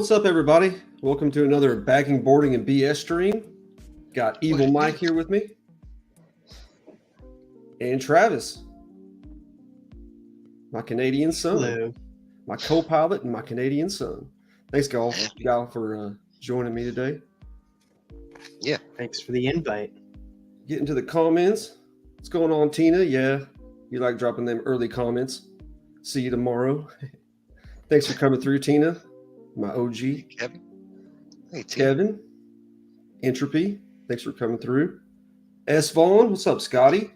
what's up, everybody? Welcome to another bagging, boarding, and BS stream. Got Evil Mike here with me. And Travis, my Canadian son. Hello. My co-pilot and my Canadian son. Thanks, y'all, for joining me today. Yeah, thanks for the invite. Get into the comments. What's going on, Tina? Yeah, you like dropping them early comments. See you tomorrow. Thanks for coming through, Tina. My OG. Kevin. Hey, Kevin. Entropy. Thanks for coming through. S. Vaughn. What's up, Scotty?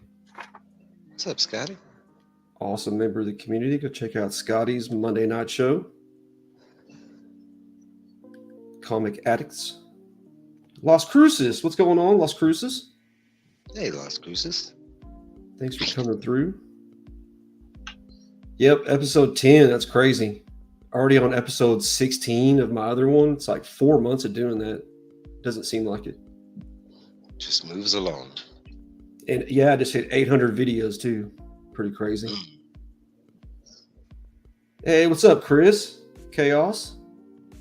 What's up, Scotty? Awesome member of the community. Go check out Scotty's Monday night show. Comic Addicts. Las Cruces. What's going on, Las Cruces? Hey, Las Cruces. Thanks for coming through. Yep, episode 10. That's crazy. Already on episode 16 of my other one. It's like 4 months of doing that. Doesn't seem like it. Just moves along. And yeah, I just hit 800 videos too. Pretty crazy. Hey, what's up, Chris? Chaos.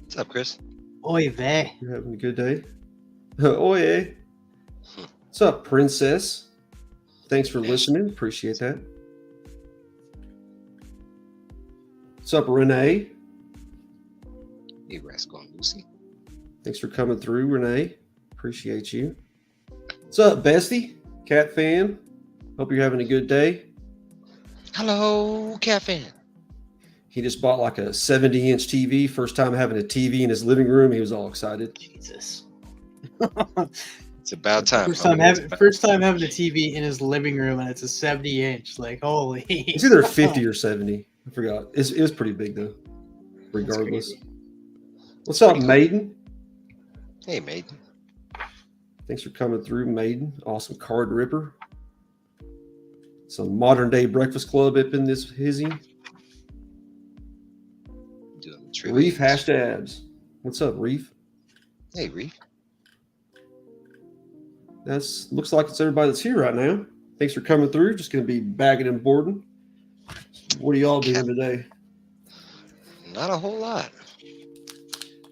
What's up, Chris? Oy vey. You're having a good day? Oye. What's up, Princess? Thanks for listening. Appreciate that. What's up, Renee? Hey, Rascal and Lucy. Thanks for coming through, Renee. Appreciate you. What's up, Bestie? Cat fan. Hope you're having a good day. Hello, Cat fan. He just bought like a 70-inch TV. First time having a TV in his living room. He was all excited. Jesus. It's about time. First time having a TV in his living room, and it's a 70-inch. Like, holy. It's either 50 or 70. I forgot. It was pretty big, though. Regardless. What's up, Maiden? Hey, Maiden. Thanks for coming through, Maiden. Awesome card ripper. Some modern day Breakfast Club up in this hizzy. Reef hashtabs. What's up, Reef? Hey, Reef. Looks like it's everybody that's here right now. Thanks for coming through. Just going to be bagging and boarding. What are y'all doing today? Not a whole lot.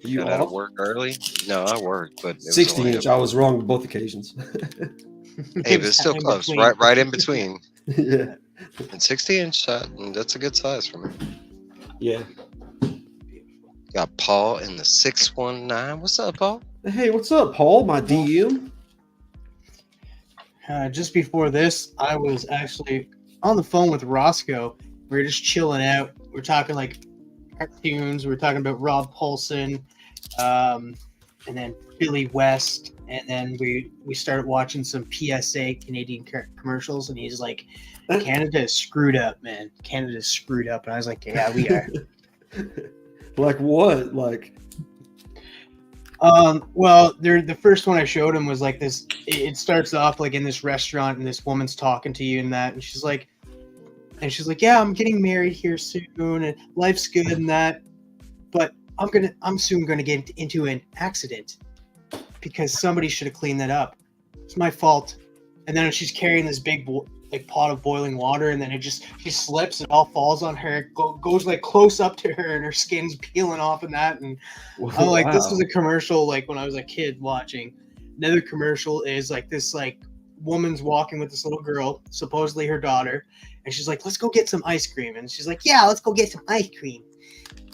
You got out of work early? No, I worked, but 60-inch. I was wrong on both occasions. Hey, but it's still close. Right in between. Yeah. And 60-inch shot, and that's a good size for me. Yeah. Got Paul in the 619. What's up, Paul? Hey, what's up, Paul? My DM. Just before this, I was actually on the phone with Roscoe. We were just chilling out. We're talking like cartoons. We're talking about Rob Paulson, and then Billy West, and then we started watching some PSA Canadian commercials, and he's like, "Canada is screwed up, man. Canada is screwed up." And I was like, "Yeah, we are." Like what? Like, well, the first one I showed him was like this. It starts off like in this restaurant, and this woman's talking to you and that, and she's like, "Yeah, I'm getting married here soon, and life's good and that, but I'm soon gonna get into an accident because somebody should have cleaned that up. It's my fault." And then she's carrying this big pot of boiling water, and then she slips, it all falls on her, goes like close up to her, and her skin's peeling off and that. And I'm like, wow. This was a commercial like when I was a kid watching. Another commercial is like this like woman's walking with this little girl, supposedly her daughter, and she's like, "Let's go get some ice cream." And she's like, "Yeah, let's go get some ice cream."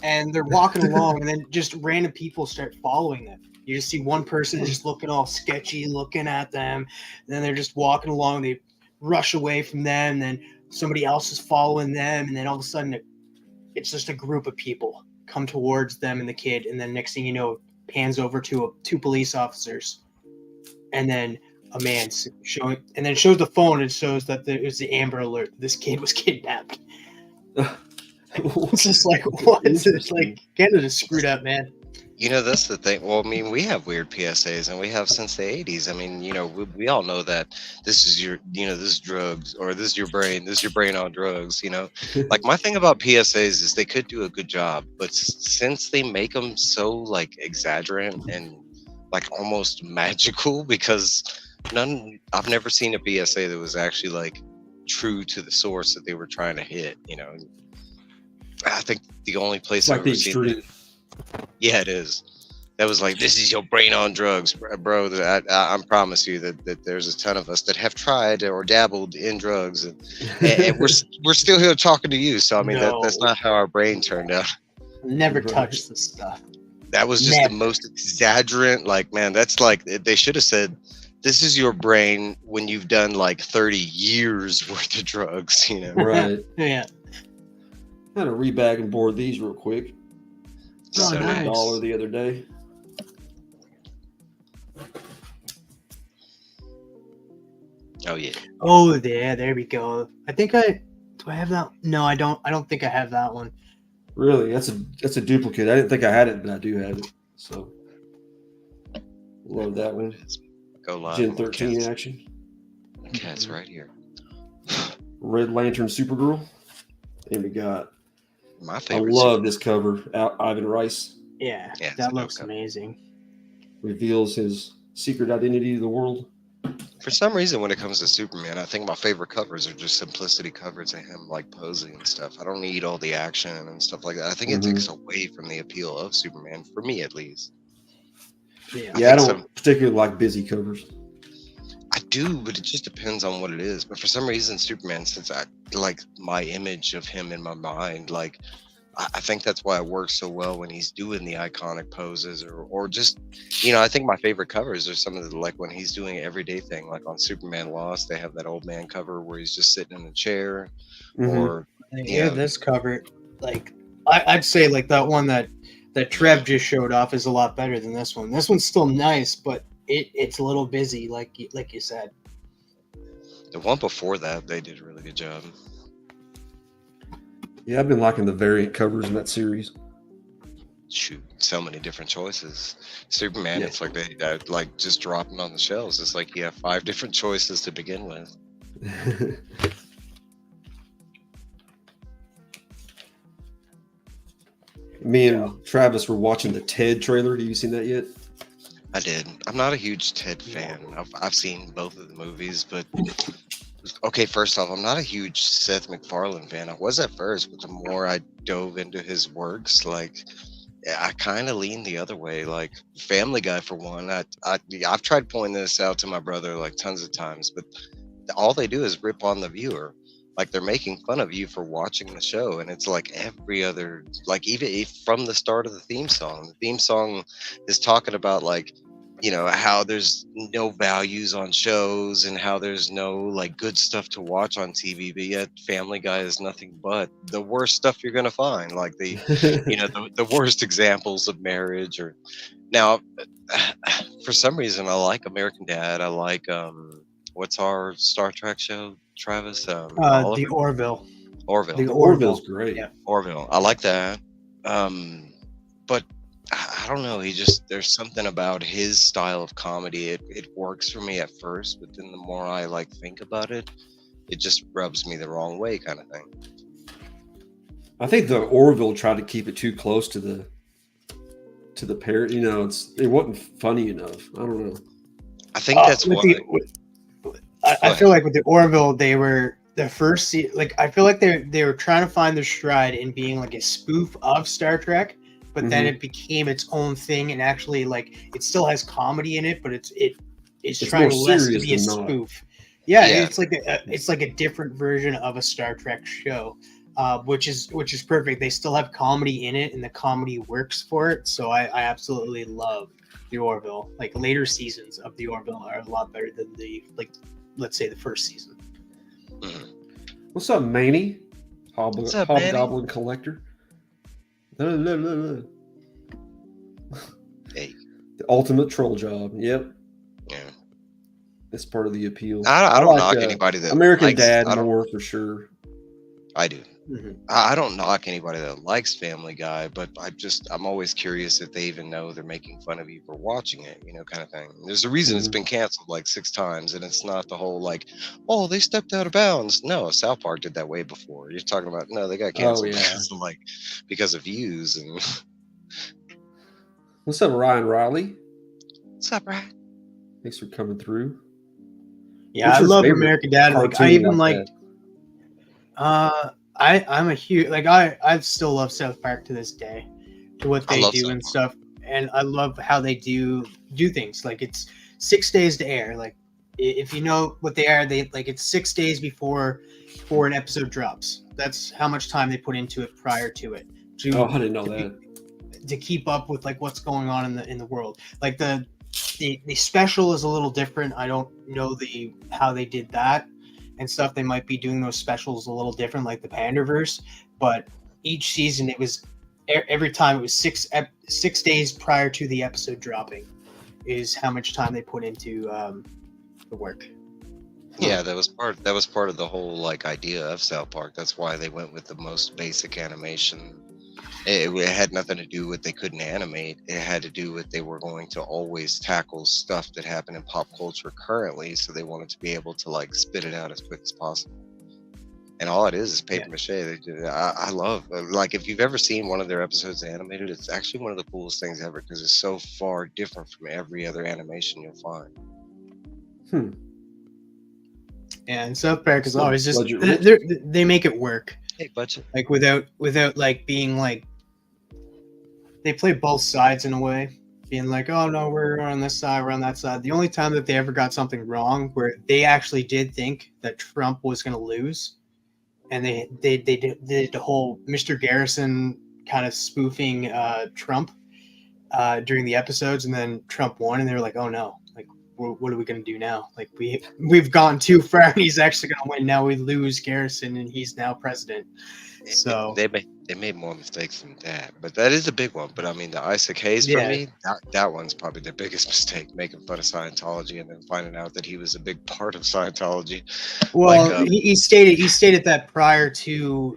And they're walking along, and then just random people start following them. You just see one person just looking all sketchy, looking at them. And then they're just walking along. They rush away from them. And then somebody else is following them. And then all of a sudden, it's just a group of people come towards them and the kid. And then next thing you know, it pans over to two police officers. And then a man showing, and then it shows the phone. And it shows that it was the Amber Alert. This kid was kidnapped. It's just like, what? It's like, Canada's screwed up, man. You know, that's the thing. Well, I mean, we have weird PSAs, and we have since the 80s. I mean, you know, we all know that this is this is drugs, or this is your brain on drugs, you know. Like, my thing about PSAs is they could do a good job, but since they make them so, like, exaggerant and, like, almost magical, because I've never seen a PSA that was actually, like, true to the source that they were trying to hit, you know. I think the only place like I've ever seen it, Yeah, it is. That was like, this is your brain on drugs, bro. I promise you that there's a ton of us that have tried or dabbled in drugs, and we're still here talking to you. So I mean, that's No. not how our brain turned out. Never Right. touch this stuff. That was just the Never. most exaggerant. Like, man, that's like they should have said, "This is your brain when you've done like 30 years worth of drugs." You know, Right. Yeah. I had to rebag and board these real quick. Oh, Got nice. $1 the other day. oh yeah. Oh, yeah. There we go. I think do I have that? No, I don't. I don't think I have that one. Really, that's a duplicate. I didn't think I had it, but I do have it. So love that one. Go live. Gen on the 13 cats. action. The cat's right here. Red Lantern Supergirl. And we got, My I favorite. love this cover. Ivan Rice Yeah, Yeah, it's a that dope looks cover. amazing. reveals his secret identity to the world. For some reason, when it comes to Superman, I think my favorite covers are just simplicity covers of him like posing and stuff. I don't need all the action and stuff like that. I think it takes away from the appeal of Superman, for me at least. Yeah. Yeah, I think don't particularly like busy covers. I do, but it just depends on what it is. But for some reason, Superman, since I like my image of him in my mind, like I think that's why it works so well when he's doing the iconic poses, or just, I think my favorite covers are some of the, like when he's doing an everyday thing, like on Superman Lost, they have that old man cover where he's just sitting in a chair, or Yeah, this cover, like I'd say, like that one that Trev just showed off is a lot better than this one. This one's still nice, but it's a little busy, like you said. the one before that, they did a really good job. Yeah, I've been liking the variant covers in that series. Shoot, so many different choices. Superman, Yeah. it's like they like just dropping on the shelves. It's like you have 5 different choices to begin with. Me and Travis were watching the Ted trailer. Have you seen that yet? I did. I'm not a huge Ted fan. I've seen both of the movies, but okay, first off, I'm not a huge Seth MacFarlane fan. I was at first, but the more I dove into his works, like I kind of leaned the other way. Like Family Guy, for one, I've tried pointing this out to my brother like tons of times, but all they do is rip on the viewer. Like they're making fun of you for watching the show, and it's like every other, like even from the start of the theme song. The theme song is talking about like, how there's no values on shows and how there's no like good stuff to watch on TV, but yet Family Guy is nothing but the worst stuff you're gonna find. Like the worst examples of marriage. Or now, for some reason, I like American Dad. I like what's our Star Trek show, Travis? Oliver? The Orville. Orville. The Orville's great. Yeah. Orville. I like that. But I don't know. There's something about his style of comedy. It works for me at first, but then the more I like think about it, it just rubs me the wrong way, kind of thing. I think the Orville tried to keep it too close to the parent. It wasn't funny enough. I don't know. I think that's why. I feel like with the Orville, they were the first. Like I feel like they were trying to find their stride in being like a spoof of Star Trek, but then it became its own thing, and actually like it still has comedy in it, but it's trying more less to serious be a than not. spoof. Yeah, Yeah. it's like a different version of a Star Trek show, which is perfect. They still have comedy in it, and the comedy works for it. So I absolutely love the Orville. Like later seasons of the Orville are a lot better than let's say the first season. Mhm. What's up, Manny? What's up, Manny? Hobgoblin Collector. The Hey. ultimate troll job. Yep. Yeah. It's part of the appeal. I don't like, knock anybody that American likes, Dad I don't. more for sure. I do. I don't knock anybody that likes Family Guy, but I'm always curious if they even know they're making fun of you for watching it, kind of thing. There's a reason it's been canceled like 6 times, and it's not the whole like, oh, they stepped out of bounds. No, South Park did that way before. You're talking about, no, they got canceled because of views. And What's up, Ryan Riley? what's up, Ryan? Thanks for coming through. Yeah, What's I your love favorite American Dad. Like I cartoon even like like I'm a huge I still love South Park to this day. to what I they love do South and Park. stuff. And I love how they do things. Like it's 6 days to air. Like if you know what they are, they like it's 6 days before an episode drops. That's how much time they put into it prior to it. Oh, I didn't know to that. to keep up with like what's going on in the world. Like the special is a little different. I don't know how they did that and stuff. They might be doing those specials a little different, like the Panderverse. But each season, it was every time it was 6 days prior to the episode dropping, is how much time they put into the work. Yeah, that was part of the whole like idea of South Park. That's why they went with the most basic animation. It had nothing to do with they couldn't animate. It had to do with they were going to always tackle stuff that happened in pop culture currently, so they wanted to be able to like spit it out as quick as possible. And all it is paper mache. I love like if you've ever seen one of their episodes animated, it's actually one of the coolest things ever because it's so far different from every other animation you'll find. And South Park is So always just budget they make it work. Hey, budget. Like without like being like they play both sides in a way, being like, oh no, we're on this side, we're on that side. The only time that they ever got something wrong where they actually did think that Trump was going to lose, and they did the whole Mr. Garrison kind of spoofing Trump during the episodes, and then Trump won, and they were like, oh no, like what are we going to do now? Like we've gone too far, and he's actually going to win. Now we lose Garrison, and he's now president. So they made more mistakes than that, but that is a big one. But I mean, the Isaac Hayes for Yeah. me, that one's probably the biggest mistake, making fun of Scientology and then finding out that he was a big part of Scientology. well, Like, he stated that prior to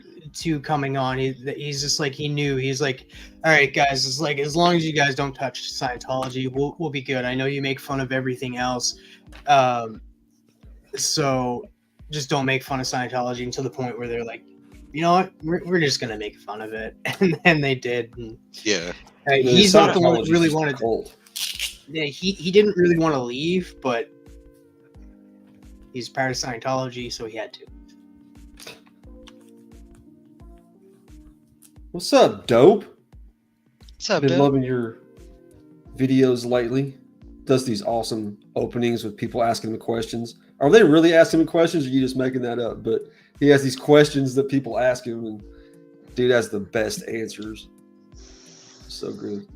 coming on, he's just like he knew. He's like, all right, guys, it's like as long as you guys don't touch Scientology, we'll be good. I know you make fun of everything else, so just don't make fun of Scientology until the point where they're like, you know what, we're just gonna make fun of it, and then they did. And, yeah, he's not the one that really wanted. Cold. Yeah, he didn't really want to leave, but he's part of Scientology, so he had to. What's up, dope? what's up, Been dude? loving your videos lately. Does these awesome openings with people asking him questions. Are they really asking him questions, or are you just making that up? But he has these questions that people ask him, and dude has the best answers. So good.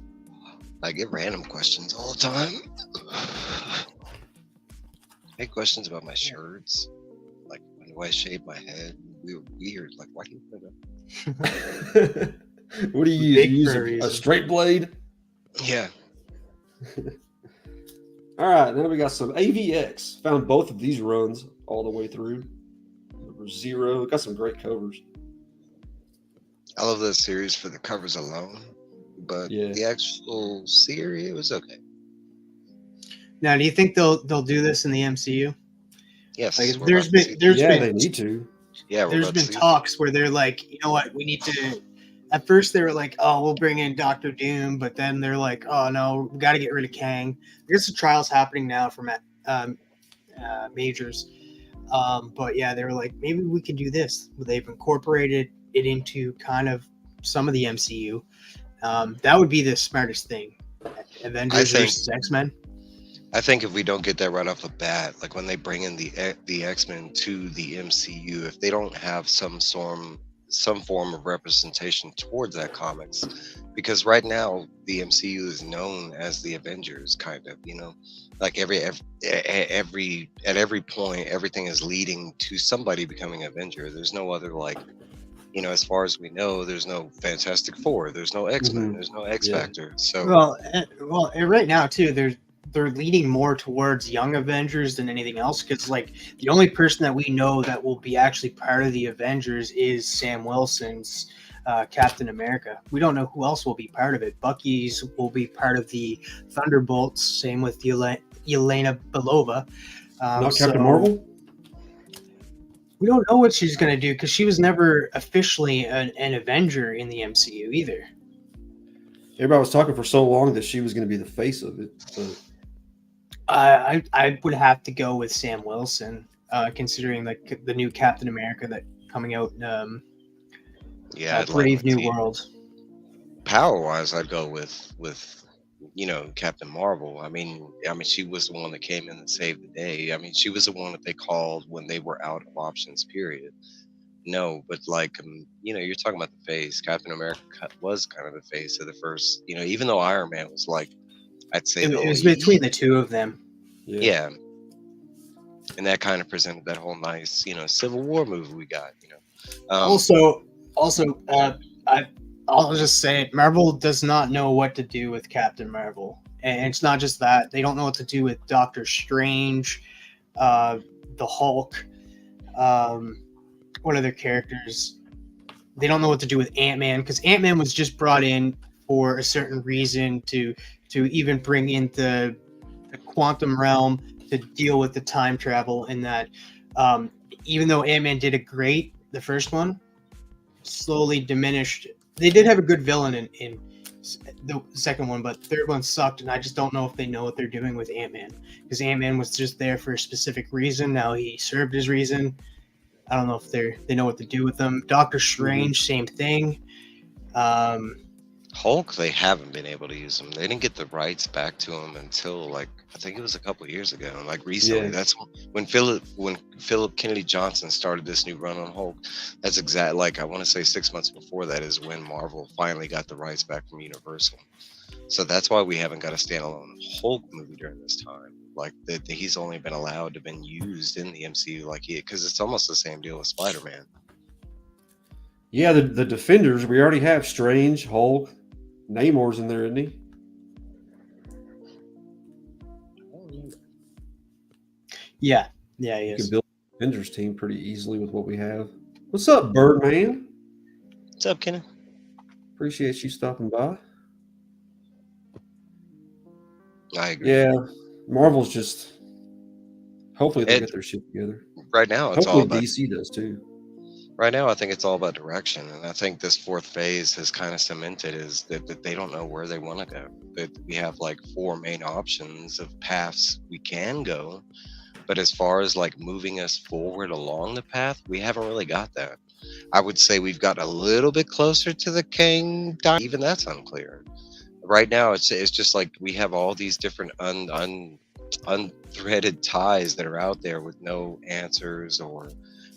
I get random questions all the time. I get questions about my shirts, like when do I shave my head? Weird. Like, why do you put it up? What do you Big use? for a A reason. straight blade? Yeah. All right, now we got some AVX. Found both of these runs all the way through. Number 0. Got some great covers. I love this series for the covers alone, but Yeah. the actual series, it was okay. Now, do you think they'll do this in the MCU? Yes. Like, we're there's about to been see- there's Yeah, been they need to. yeah, we're there's about to been see- talks where they're like, you know what, we need to. At first, they were like, oh, we'll bring in Doctor Doom, but then they're like, oh no, we got to get rid of Kang. There's the trials happening now for Majors. But yeah, they were like, maybe we can do this. They've incorporated it into kind of some of the MCU. That would be the smartest thing. Avengers think- versus X-Men. I think if we don't get that right off the bat, like when they bring in the X-Men to the MCU, if they don't have some form of representation towards that comics, because right now the MCU is known as the Avengers, kind of, you know, like at every point, everything is leading to somebody becoming Avenger. There's no other, like, you know, as far as we know, there's no Fantastic Four, there's no X-Men, Mhm. there's no X Yeah. Factor. So Well, and right now too, they're leaning more towards Young Avengers than anything else, because like the only person that we know that will be actually part of the Avengers is Sam Wilson's Captain America. We don't know who else will be part of it. Bucky's will be part of the Thunderbolts. Same with Yelena Belova. Not Captain Marvel? We don't know what she's going to do because she was never officially an Avenger in the MCU either. Everybody was talking for so long that she was going to be the face of it. But I would have to go with Sam Wilson, considering like the new Captain America that coming out. yeah, Brave New World. power wise, I'd go with Captain Marvel. I mean, she was the one that came in and saved the day. I mean, she was the one that they called when they were out of options. Period. No, but like you're talking about the face. Captain America was kind of the face of the first. Even though Iron Man was like, I'd say the It was lead. between the two of them. Yeah, and that kind of presented that whole nice Civil War movie we got. Also, I'll just say it, Marvel does not know what to do with Captain Marvel. And it's not just that. They don't know what to do with Doctor Strange, the Hulk, what other characters. They don't know what to do with Ant-Man, because Ant-Man was just brought in for a certain reason to even bring in the quantum realm to deal with the time travel, and that even though Ant-Man did it great, the first one slowly diminished. They did have a good villain in the second one, but the third one sucked, and I just don't know if they know what they're doing with Ant-Man, because Ant-Man was just there for a specific reason. Now he served his reason. I don't know if they know what to do with them. Doctor Strange, same thing. Hulk, they haven't been able to use him. They didn't get the rights back to him until like I think it was a couple of years ago. And like recently, Yeah. that's when Philip Kennedy Johnson started this new run on Hulk. That's exact. Like I want to say 6 months before that is when Marvel finally got the rights back from Universal. So that's why we haven't got a standalone Hulk movie during this time. Like that, he's only been allowed to been used in the MCU, like because it's almost the same deal with Spider-Man. Yeah, the Defenders. We already have Strange, Hulk, Namor's in there, isn't he? Yeah, he You is. can build a Defenders team pretty easily with what we have. What's up, Birdman? What's up, Kenny? Appreciate you stopping by. I agree. Yeah, Marvel's just. Hopefully they It- get their shit together. Right now, it's all Hopefully about DC does too. Right now, I think it's all about direction, and I think this fourth phase has kind of cemented is that they don't know where they want to go. That we have like 4 main options of paths we can go, but as far as like moving us forward along the path, we haven't really got that. I would say we've got a little bit closer to the Kang. Even that's unclear. Right now, it's just like we have all these different unthreaded ties that are out there with no answers or.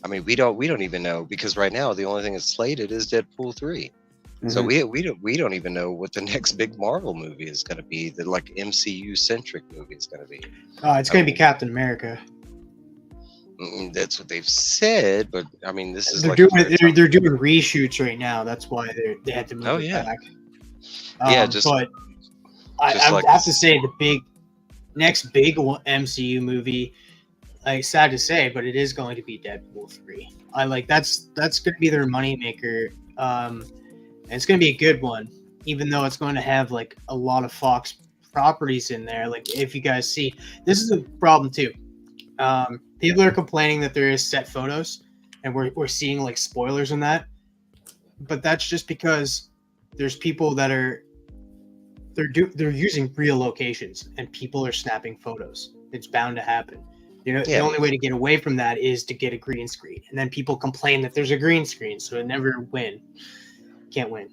I mean, we don't even know because right now the only thing that's slated is Deadpool 3. So we don't even know what the next big Marvel movie is going to be. The like MCU centric movie is going to be. It's going to be Captain America. That's what they've said, but I mean, this is They're doing reshoots right now. That's why they had to move it back. But I have to say the next big MCU movie. Like, sad to say, but it is going to be Deadpool 3. That's going to be their moneymaker. And it's going to be a good one, even though it's going to have like a lot of Fox properties in there. Like if you guys see, this is a problem too. People are complaining that there is set photos, and we're seeing like spoilers in that. But that's just because there's people that they're using real locations, and people are snapping photos. It's bound to happen. The only way to get away from that is to get a green screen, and then people complain that there's a green screen, so it never can't win.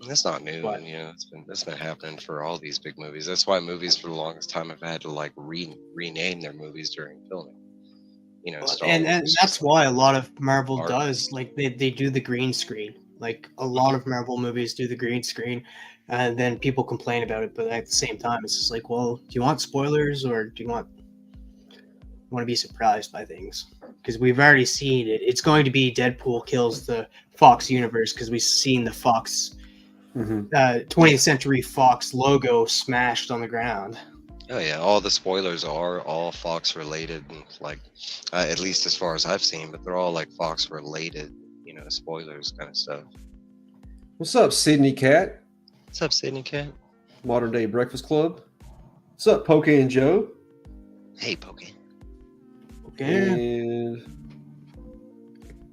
That's not new, But, that's been happening for all these big movies. That's why movies for the longest time have had to like rename their movies during filming. And that's why a lot of Marvel does like they do the green screen. Like a lot of Marvel movies do the green screen. And then people complain about it, but at the same time, it's just like, well, do you want spoilers or do you want to be surprised by things? Because we've already seen it. It's going to be Deadpool kills the Fox universe because we've seen the Fox 20th Century Fox logo smashed on the ground. Oh yeah, all the spoilers are all Fox related, like at least as far as I've seen, but they're all like Fox related, spoilers kind of stuff. What's up, Sydney Cat? What's up, Sydney Cat? Modern Day Breakfast Club. What's up, Poke and Joe? Hey, Poke. Okay. And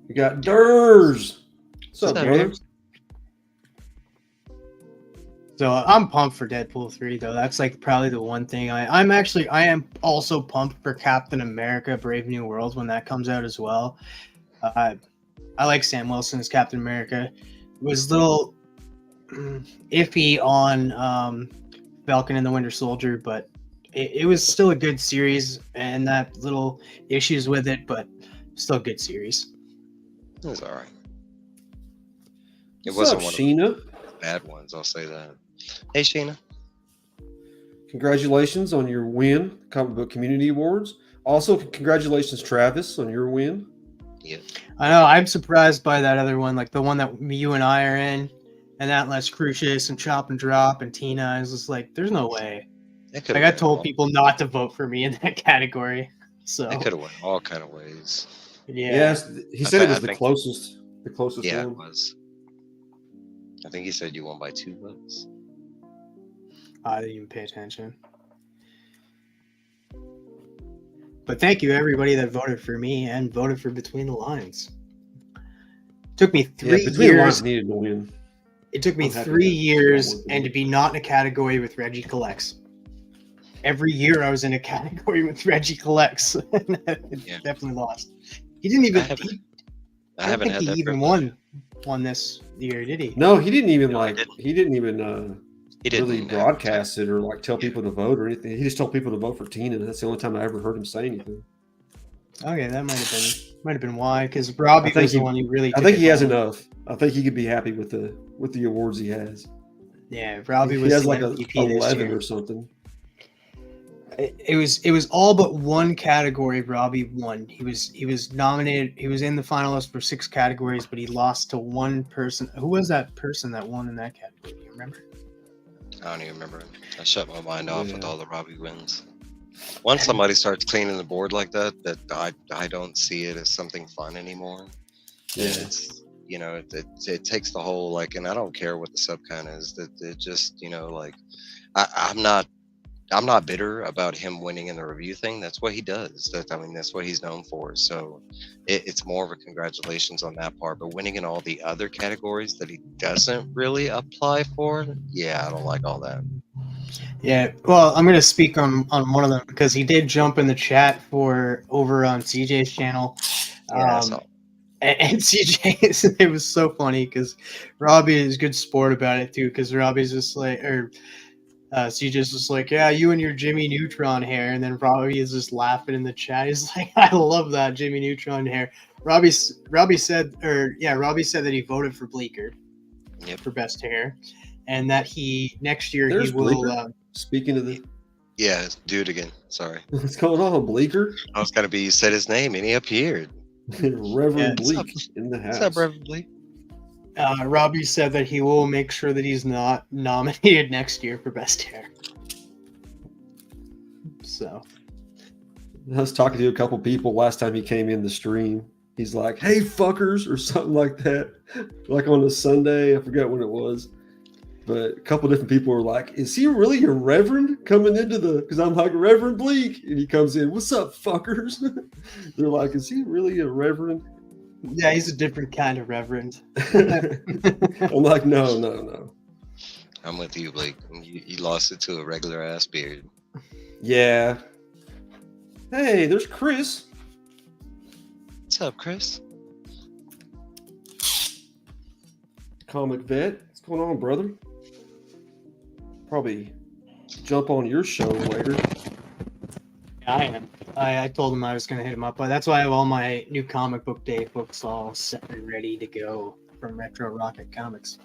we got Durs. What's up, brother? So I'm pumped for Deadpool 3, though. That's like probably the one thing I am also pumped for Captain America: Brave New World when that comes out as well. I like Sam Wilson as Captain America. It was a little iffy on Falcon and the Winter Soldier, but it was still a good series, and that little issues with it, but still a good series. It was all right. It What's wasn't up, one Sheena? of the bad ones, I'll say that. Hey, Sheena. Congratulations on your win, Comic Book Community Awards. Also, congratulations, Travis, on your win. Yeah. I know, I'm surprised by that other one, like the one that you and I are in, and Atlas Crucius and Chop and Drop and Tina. I was just like, there's no way. It Like, I told people not to vote for me in that category. So It could have went all kind of ways. yeah. Yes, he said it was the closest. The closest Yeah, one. it was. I think he said you won by 2 votes. I didn't even pay attention. But thank you, everybody that voted for me and voted for Between the Lines. Took me 3 Between the Lines years. needed to win. It took me I'm happy 3 that years that and to be not in a category with Reggie Collects. Every year I was in a category with Reggie Collects. Yeah. Definitely lost. He didn't even. I haven't had he that even privilege. won this year, did he? No, he didn't even No, like. He didn't even really broadcast it or like tell people to vote or anything. He just told people to vote for Tina. That's the only time I ever heard him say anything. Okay, that might have been why, because Robbie was the one who really. I think he has enough. I think he could be happy with the awards he has. Yeah, Robbie was. He has the like MVP 11 or something. It was all but one category Robbie won. He was nominated. He was in the finalist for 6 categories, but he lost to one person. Who was that person that won in that category? Do you remember? I don't even remember. I shut my mind off with all the Robbie wins. Once somebody starts cleaning the board like that I don't see it as something fun anymore. Yeah. It's it takes the whole like, and I don't care what the sub count is. That it just like I'm not bitter about him winning in the review thing. That's what he does. That's what he's known for. So it's more of a congratulations on that part. But winning in all the other categories that he doesn't really apply for, yeah, I don't like all that. Yeah, well, I'm going to speak on one of them because he did jump in the chat for over on CJ's channel. Yeah, and CJ, it was so funny because Robbie is a good sport about it too, because Robbie's just like, CJ's just like, yeah, you and your Jimmy Neutron hair, and then Robbie is just laughing in the chat. He's like, I love that Jimmy Neutron hair. Robbie said that he voted for Bleeker for best hair, and that next year he will. Speaking of the. Yeah, do it again. Sorry. What's going on, Bleeker? I was gonna be. You said his name, and he appeared. Reverend Bleak in the house. What's up, Reverend Bleak? Robbie said that he will make sure that he's not nominated next year for best hair. So, I was talking to a couple people last time he came in the stream. He's like, "Hey, fuckers," or something like that. Like on a Sunday, I forget when it was. But a couple different people were like, "Is he really a reverend coming into the?" Because I'm like Reverend Bleak, and he comes in, "What's up, fuckers?" They're like, "Is he really a reverend?" Yeah, he's a different kind of reverend. I'm like, no. I'm with you, Blake. You lost it to a regular ass beard. Yeah. Hey, there's Chris. What's up, Chris? Comic vet. What's going on, brother? Probably jump on your show later. Yeah, I am. I told him I was going to hit him up, but that's why I have all my new comic book day books all set and ready to go from Retro Rocket Comics.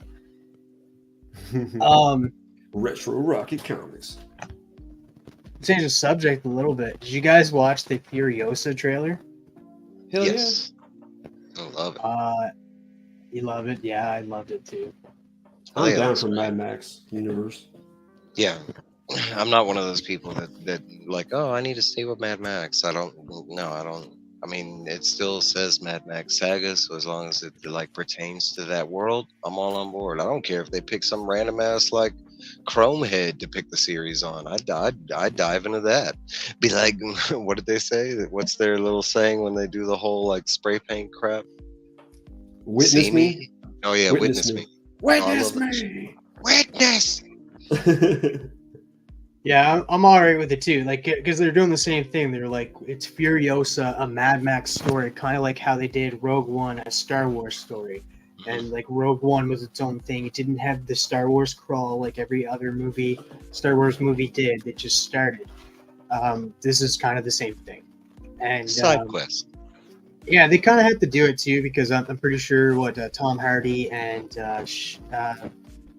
Retro Rocket Comics. Change the subject a little bit. Did you guys watch the Furiosa trailer? Hell yes. I love it. You love it? Yeah, I loved it too. I'm down for Mad Max universe. Yeah. I'm not one of those people that like, oh, I need to stay with Mad Max. I don't. I mean, it still says Mad Max Saga, so as long as it like pertains to that world, I'm all on board. I don't care if they pick some random ass like Chrome head to pick the series on. I'd dive into that. Be like, what did they say? What's their little saying when they do the whole like spray paint crap? Witness me? Oh yeah, witness me. Witness me. Witness. Yeah, I'm all right with it too. Like, because they're doing the same thing. They're like, it's Furiosa, a Mad Max story, kind of like how they did Rogue One, a Star Wars story. and like Rogue One was its own thing. It didn't have the Star Wars crawl like every other Star Wars movie did. It just started. This is kind of the same thing, and Side quest. yeah, they kind of had to do it too because I'm pretty sure what Tom Hardy and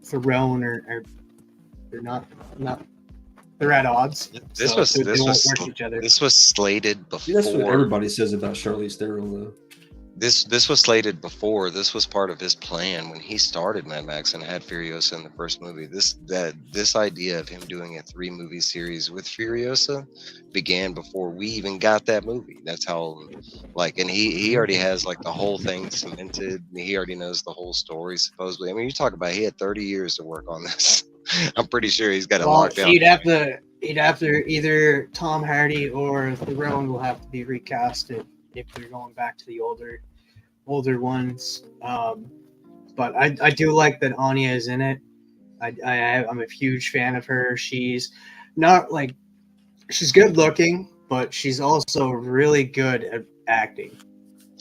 Theron are they're not they're at odds. This so was they this won't was work each other. this was slated See, that's what before. everybody says about Charlize Theron, though. This was slated before. This was part of his plan when he started Mad Max and had Furiosa in the first movie. This idea of him doing a 3-movie series with Furiosa began before we even got that movie. That's how, like, and he already has like the whole thing cemented. He already knows the whole story supposedly. I mean, you talk about he had 30 years to work on this. I'm pretty sure he's got it locked down. He'd have to either Tom Hardy or Theron will have to be recasted if they're going back to the older ones. But I do like that Anya is in it. I'm a huge fan of her. She's not like she's good looking, but she's also really good at acting.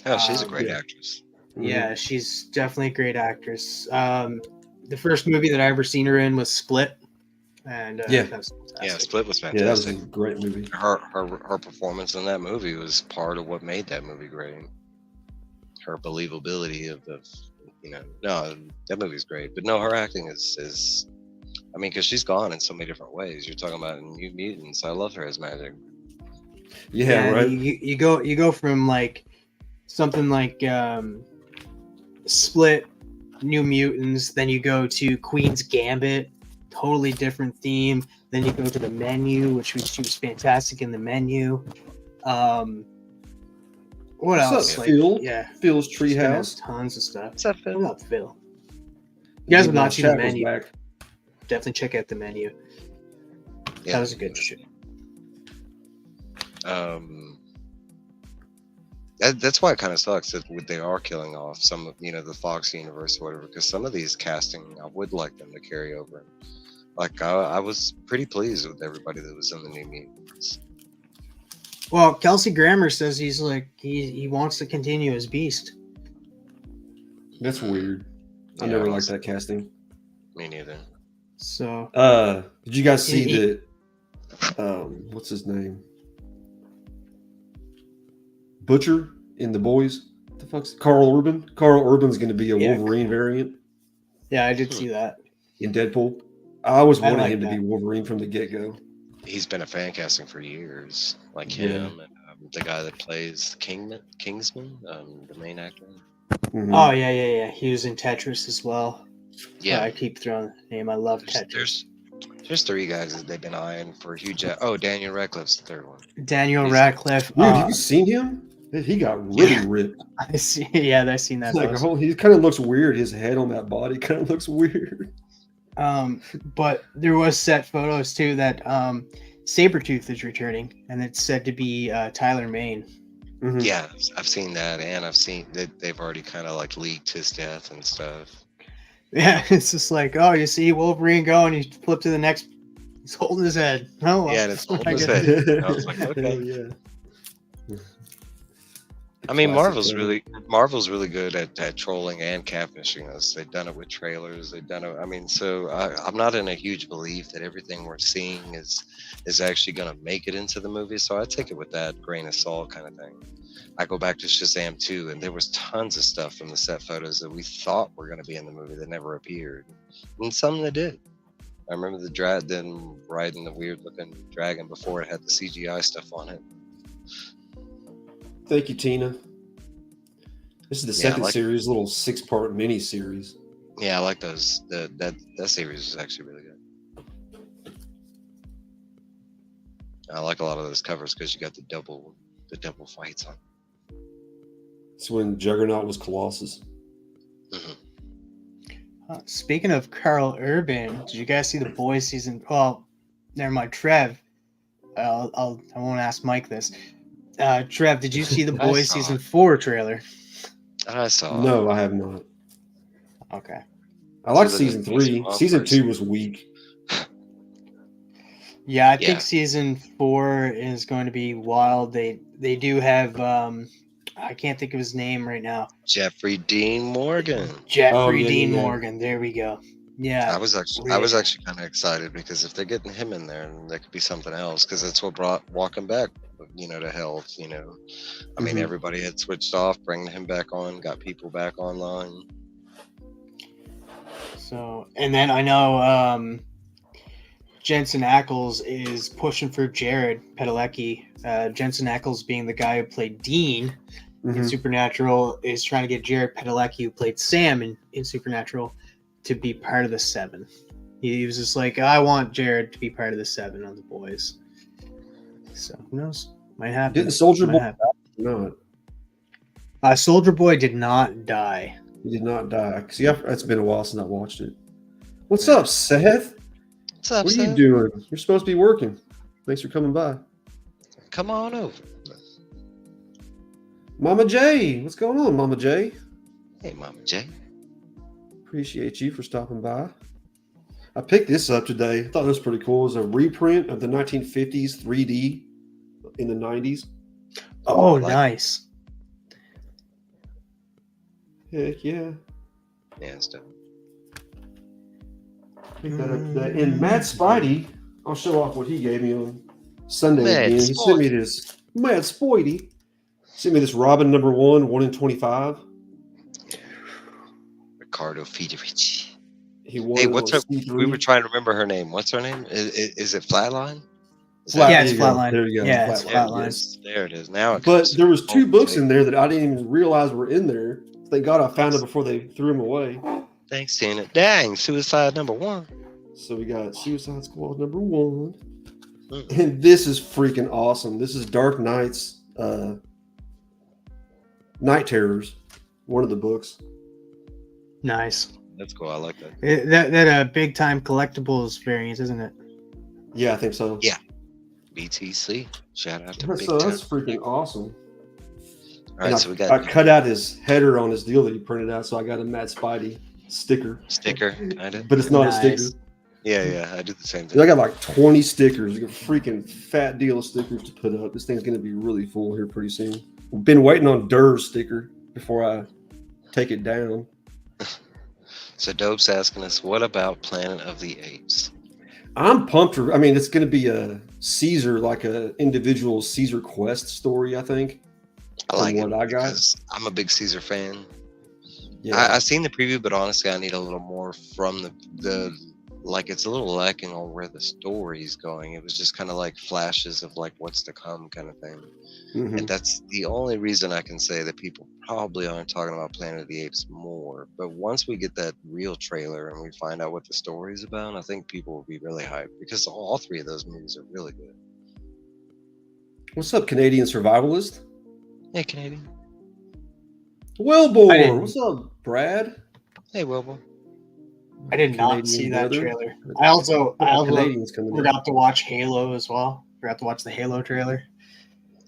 Oh, she's a great actress. Yeah, she's definitely a great actress. The first movie that I ever seen her in was Split, and that's fantastic. Split was fantastic. Yeah, that was a great movie. Her performance in that movie was part of what made that movie great. Her believability of no, that movie's great, but no, her acting is I mean, because she's gone in so many different ways. You're talking about New Mutants. I love her as Magic. Yeah, right. You go from like something like Split, New Mutants, then you go to Queen's Gambit, totally different theme. Then you go to the Menu, which she was fantastic in the Menu. What What's else? up, Phil? Yeah, Phil's she's been in Treehouse. tons of stuff. What's up, Phil? What up, Phil? You guys have not seen the Shackle's Menu. back. Definitely check out the Menu. Yeah. That was a good show. That's why it kind of sucks that they are killing off some of the Fox universe or whatever, because some of these casting I would like them to carry over. Like I was pretty pleased with everybody that was in the New Mutants. Well, Kelsey Grammer says he's like he wants to continue as Beast. That's weird. I Yeah, never liked that casting. Me neither. So Did you guys see that? What's his name? Butcher in The Boys. What the fuck's Carl Urban? Carl Urban's going to be a Wolverine variant yeah, I did see that. in Deadpool. I always wanted like him that. to be Wolverine from the get-go. He's been a fan casting for years, like Yeah. him and the guy that plays Kingsman, the main actor. Mhm. Oh yeah. He was in Tetris as well. Yeah, I keep throwing the name. I love Tetris. There's 3 guys that they've been eyeing for huge. Oh, Daniel Radcliffe's the 3rd one. Daniel He's- Radcliffe. Dude, have you seen him? He got really Yeah. ripped. I see. Yeah, I've seen that. Like post. he kind of looks weird. His head on that body kind of looks weird. But there was set photos too that Sabretooth is returning, and it's said to be Tyler Mane. Mhm. Yeah, I've seen that, and I've seen that they've already kind of like leaked his death and stuff. Yeah, it's just like, oh, you see Wolverine go, and you flip to the next. He's holding his head. Oh, well, Yeah, and it's holding I his guess- head. I was like, okay. Hell yeah. I mean, Classic Marvel's really good at trolling and catfishing us. They've done it with trailers. They've done it. I mean, so I'm not in a huge belief that everything we're seeing is actually going to make it into the movie. So I take it with that grain of salt kind of thing. I go back to Shazam 2, and there was tons of stuff from the set photos that we thought were going to be in the movie that never appeared, and some that did. I remember them riding the weird-looking dragon before it had the CGI stuff on it. Thank you, Tina. This is the second like- series, little 6-part mini series. Yeah, I like those. That series is actually really good. I like a lot of those covers because you got the double fights on. It's when Juggernaut was Colossus. Speaking of Carl Urban, did you guys see the Boys season? Well, never mind. Trev, I won't ask Mike this. Trev, did you see the I Boys saw season it. 4 trailer? I saw. No, I have not. Okay. I like So season the next 3. one Season first. 2 was weak. Yeah, I Yeah. think season 4 is going to be wild. They do have I can't think of his name right now. Jeffrey Dean Morgan. Jeffrey yeah, Dean yeah. Morgan. There we go. Yeah. I was actually kind of excited because if they're getting him in there, and that could be something else because that's what brought Walking Back, to health. I mean, Mhm. everybody had switched off, bringing him back on, got people back online. So, and then I know Jensen Ackles is pushing for Jared Padalecki. Jensen Ackles, being the guy who played Dean in Mhm. Supernatural, is trying to get Jared Padalecki, who played Sam in Supernatural, to be part of the Seven. He was just like, I want Jared to be part of the Seven on The Boys. So who knows? Might happen. Didn't Soldier Might Boy happen. not? Soldier Boy did not die. He did not die. See, it's been a while since I watched it. What's up, Seth? What's up, What are you Seth? doing? You're supposed to be working. Thanks for coming by. Come on over. Mama J, what's going on, Mama J? Hey, Mama J. Appreciate you for stopping by. I picked this up today. I thought it was pretty cool. It was a reprint of the 1950s 3D in the 90s. Oh, like nice. Heck yeah. Yeah, it's dope. Picked that up today. And Matt Spidey, I'll show off what he gave me on Sunday Mad again. He sent me this Mad Spidey. Sent me this Robin number 1 in 25. Ricardo Federici. He won. Hey, what's her? C3. We were trying to remember her name. What's her name? Is it Flatline? Yeah, it's There you go. Flatline. There you go. Yeah, it's There it Flatline. is. There it is. Now it But comes there was home 2 books safe. in there that I didn't even realize were in there. Thank God I found it before they threw them away. Thanks, Tina. Dang, Suicide number 1. So we got Suicide Squad number 1. Mm. And this is freaking awesome. This is Dark Knight's Night Terrors, one of the books. Nice. That's cool. I like that. That big time collectibles variant, isn't it? Yeah, I think so. Yeah. BTC. Shout out to Big So Time. that's freaking awesome. All right, And so we I got cut out his header on his deal that he printed out, so I got a Matt Spidey sticker. sticker. I did. But it's not Nice. a sticker. Yeah, I did the same I thing. got like 20 stickers. I got a freaking fat deal of stickers to put up. This thing's going to be really full here pretty soon. Been waiting on Durr's sticker before I take it down. So Dope's asking us, what about Planet of the Apes? I'm pumped. I mean, it's going to be a Caesar, like a individual Caesar quest story, I think. I like what it I got. because I'm a big Caesar fan. Yeah. I've seen the preview, but honestly, I need a little more from the like. It's a little lacking on where the story's going. It was just kind of like flashes of like what's to come, kind of thing. Mhm. And that's the only reason I can say that people probably aren't talking about Planet of the Apes more. But once we get that real trailer and we find out what the story's about, I think people will be really hyped because all 3 of those movies are really good. What's up, Canadian survivalist? Hey, Canadian. Wilbur. What's up, Brad? Hey, Wilbur. I did not Canadian see that brother. trailer. I also Canadians coming in. forgot to watch Halo as well. Forgot to watch the Halo trailer.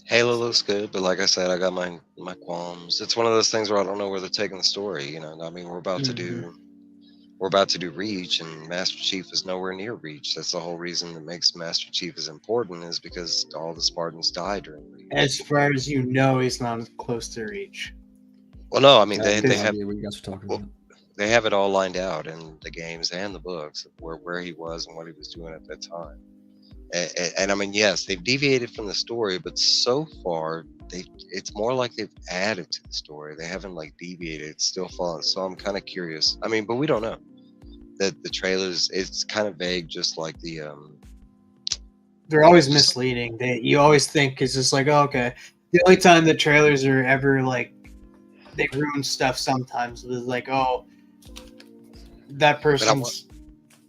Halo looks good, but like I said, I got my qualms. It's one of those things where I don't know where they're taking the story. I mean, we're about to do Reach, and Master Chief is nowhere near Reach. That's the whole reason that makes Master Chief as important, is because all the Spartans died during Reach. As far as you know, he's not close to Reach. Well, no, I mean I have they no have idea what you guys are talking about. they have it all lined out in the games and the books where he was and what he was doing at that time. And I mean, yes, they've deviated from the story, but so far it's more like they've added to the story. They haven't like deviated. It's still following. So I'm kind of curious. I mean, but we don't know. The trailers, it's kind of vague, just like the They're always misleading. You always think it's just like, oh, okay. The only time the trailers are ever like they ruin stuff sometimes is like, oh, that person's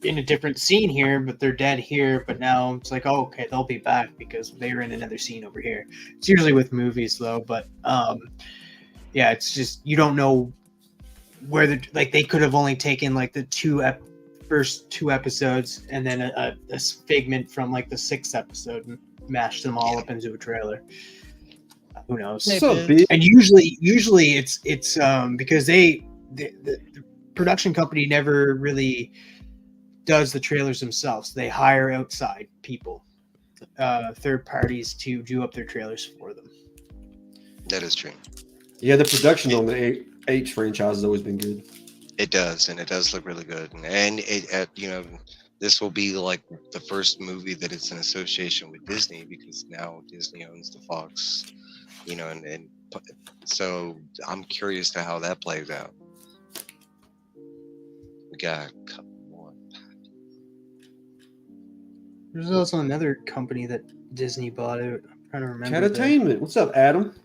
in a different scene here, but they're dead here. But now it's like, oh, okay, they'll be back because they were in another scene over here. It's usually with movies though, but yeah, it's just you don't know where they could have only taken like the first 2 episodes and then a figment from like the 6th episode and mashed them all up into a trailer. Who knows? So big. And usually it's because the production company never really does the trailers themselves. They hire outside people, third parties, to do up their trailers for them. that is true. Yeah, the production on the H franchise has always been good. It does, and it does look really good. And this will be like the first movie that it's in association with Disney because now Disney owns the Fox, and so I'm curious to how that plays out. We got a couple more. There's also another company that Disney bought out. I'm trying to remember. Catatainement. What's up, Adam? Thanks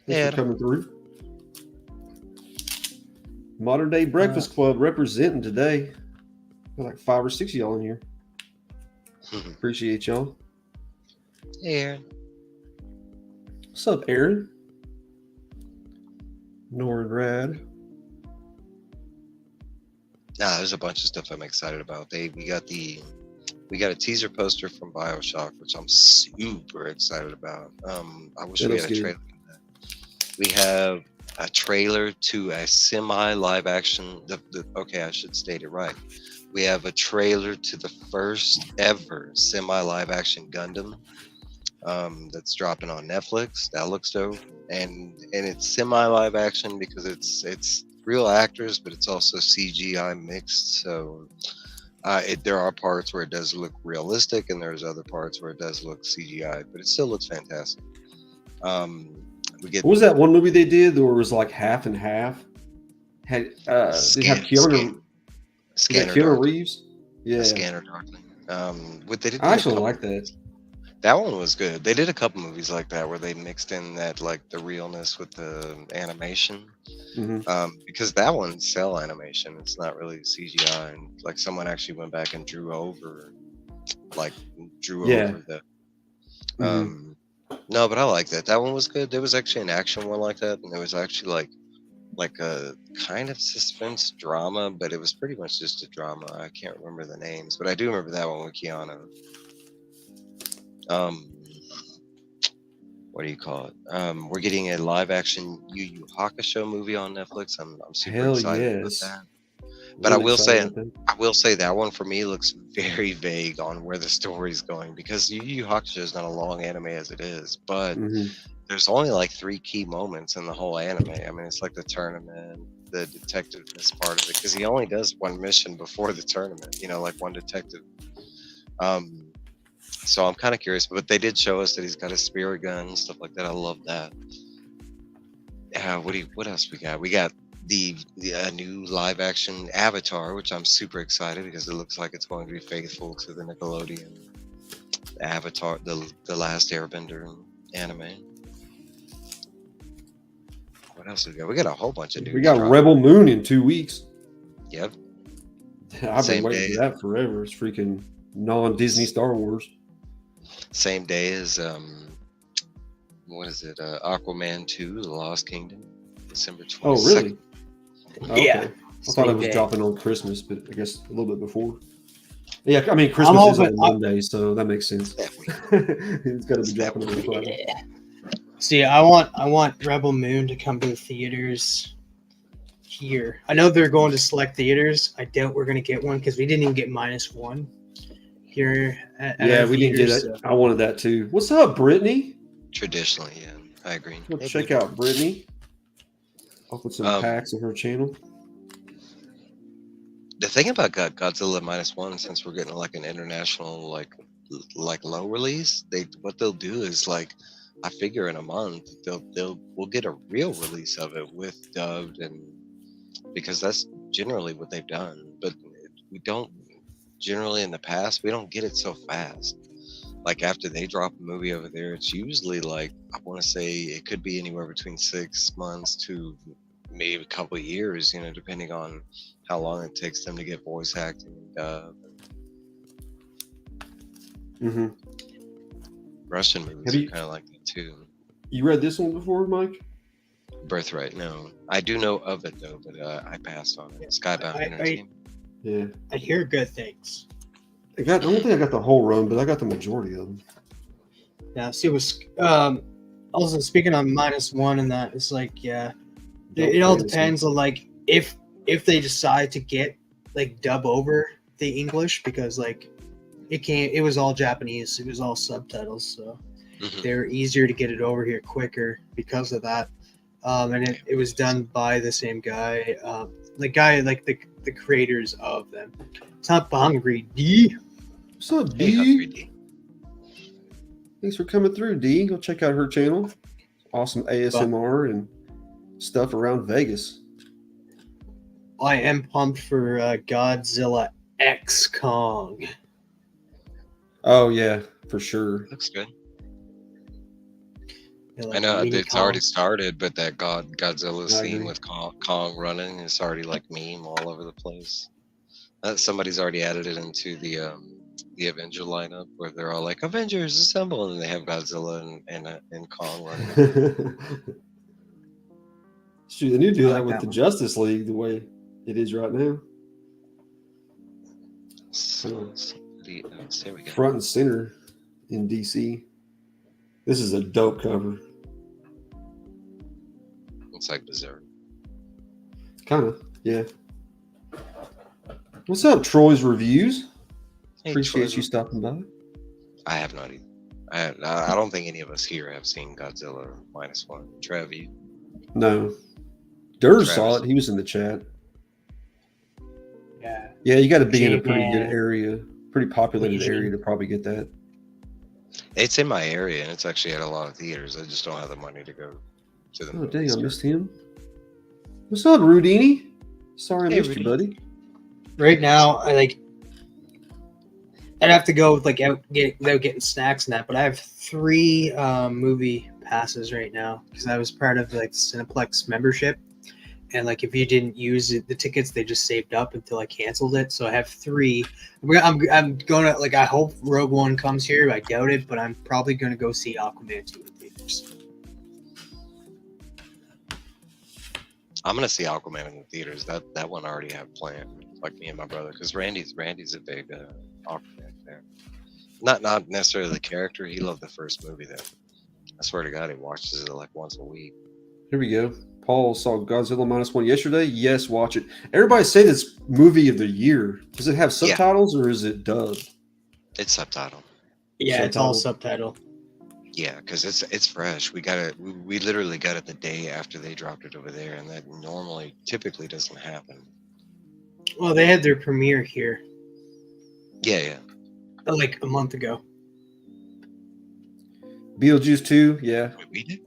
Yeah, for coming through. Modern Day Breakfast Club representing today. Got like 5 or 6 of y'all in here. Appreciate y'all. Hey, Aaron. What's up, Aaron? Norrin Rad. Nah, there's a bunch of stuff I'm excited about. We got a teaser poster from BioShock, which I'm super excited about. I wish we had a trailer for that. We have a trailer to a semi live action. Okay, I should state it right. We have a trailer to the first ever semi live action Gundam that's dropping on Netflix. That looks dope, and it's semi live action because it's real actors, but it's also CGI mixed. So there are parts where it does look realistic, and there's other parts where it does look CGI, but it still looks fantastic. What was that one movie they did where it was like half and half? They have Keanu Reeves. Yeah, Scanner Darkling. I actually like that. That one was good. They did a couple movies like that where they mixed in that like the realness with the animation. Because that one's cell animation. It's not really CGI, and like someone actually went back and drew over the. No, but I like that. That one was good. There was actually an action one like that, and there was actually like a kind of suspense drama, but it was pretty much just a drama. I can't remember the names, but I do remember that one with Keanu. What do you call it? We're getting a live action Yu Yu Hakusho movie on Netflix. I'm super excited about that. But I will say that one for me looks very vague on where the story's going because Yu Yu Hakusho is not a long anime as it is, but there's only like 3 key moments in the whole anime. I mean, it's like the tournament, the detectiveness part of it, because he only does one mission before the tournament, like one detective. So I'm kind of curious, but they did show us that he's got a spirit gun and stuff like that. I love that. What else we got? We got the new live action Avatar, which I'm super excited because it looks like it's going to be faithful to the Nickelodeon Avatar, the Last Airbender anime. What else we got? We got a whole bunch of news. We got Rebel Moon in 2 weeks. Yep. I've been waiting for that forever. It's freaking non-Disney Star Wars. Same day as what is it? Aquaman 2: The Lost Kingdom, December 22nd. Oh, really? Okay. Yeah. I thought it was dropping on Christmas, but I guess a little bit before. Yeah, I mean Christmas is on Monday, so that makes sense. It's got to be dropping on Friday. Yeah. See, I want Rebel Moon to come to the theaters here. I know they're going to select theaters. I doubt we're going to get one because we didn't even get -1 here. We didn't get that. So. I wanted that too. What's up, Brittany? Traditionally, yeah, I agree. Let's check out Brittany. I'll put some packs on her channel. The thing about Godzilla -1, since we're getting like an international like low release, what they'll do is like, I figure in a month we'll get a real release of it with dubbed, and because that's generally what they've done. But we don't generally in the past we don't get it so fast. Like after they drop a movie over there, it's usually like, I want to say it could be anywhere between 6 months to maybe a couple of years, depending on how long it takes them to get voice acting and dub. Russian movies are kind of like that too. You read this one before, Mike? Birthright, no. I do know of it though, but I passed on it. Skybound Entertainment. Yeah. I hear good things. I don't think I got the whole run, but I got the majority of them. Yeah, see, it was also speaking on -1 and that, it's like, yeah, it all depends on like if they decide to get like dub over the English, because like it was all Japanese, it was all subtitles, so they're easier to get it over here quicker because of that. And it was done by the same guy, like the creators of them. It's not Hungry D. What's up, Hey, D? Hungry D. Thanks for coming through, D. Go check out her channel. Awesome ASMR and stuff around Vegas. I am pumped for Godzilla X Kong. Oh yeah, for sure. Looks good. Yeah, I like know mini it's Kong. already started, but that Godzilla I scene agree. with Kong running is already like meme all over the place. Somebody's already added it into the Avenger lineup where they're all like Avengers assemble, and they have Godzilla and Kong running. Shoot, they need to do I that like with that the one. Justice League the way it is right now. There we go. Front and center in DC. This is a dope cover. It's like Berserk. Kind of, yeah. What's up, Troy's Reviews? Hey, Appreciate Troy's you stopping by. I have not either. I don't think any of us here have seen Godzilla -1. Trev, you? No. Durs Travis. saw it. He was in the chat. Yeah. Yeah, you got to be in a Jake pretty good and- area, pretty populated Legion. area to probably get that. It's in my area, and it's actually at a lot of theaters. I just don't have the money to go to the Oh, movies. dang, I missed him. What's up, Rudini? Sorry I Hey, missed you, buddy. Right now, I'd have to go without getting snacks and that, but I have 3 movie passes right now because I was part of like Cineplex membership, and like if you didn't use the tickets, they just saved up until I canceled it. So I have 3. I'm going to I hope Rogue One comes here. I doubt it, but I'm probably going to go see Aquaman 2 in theaters. I'm gonna see Aquaman in the theaters. That one I already have planned. Like me and my brother, because Randy's a big Aquaman fan. Not necessarily the character. He loved the first movie though. I swear to God, he watches it like once a week. Here we go. Paul saw Godzilla -1 yesterday. Yes, watch it. Everybody say this movie of the year. Does it have subtitles or is it dubbed? It's subtitled. Yeah, it's all subtitle. Yeah, because it's fresh. We literally got it the day after they dropped it over there, and that typically doesn't happen. Well, they had their premiere here Yeah. like a month ago. Beetlejuice 2, yeah. Wait, we did?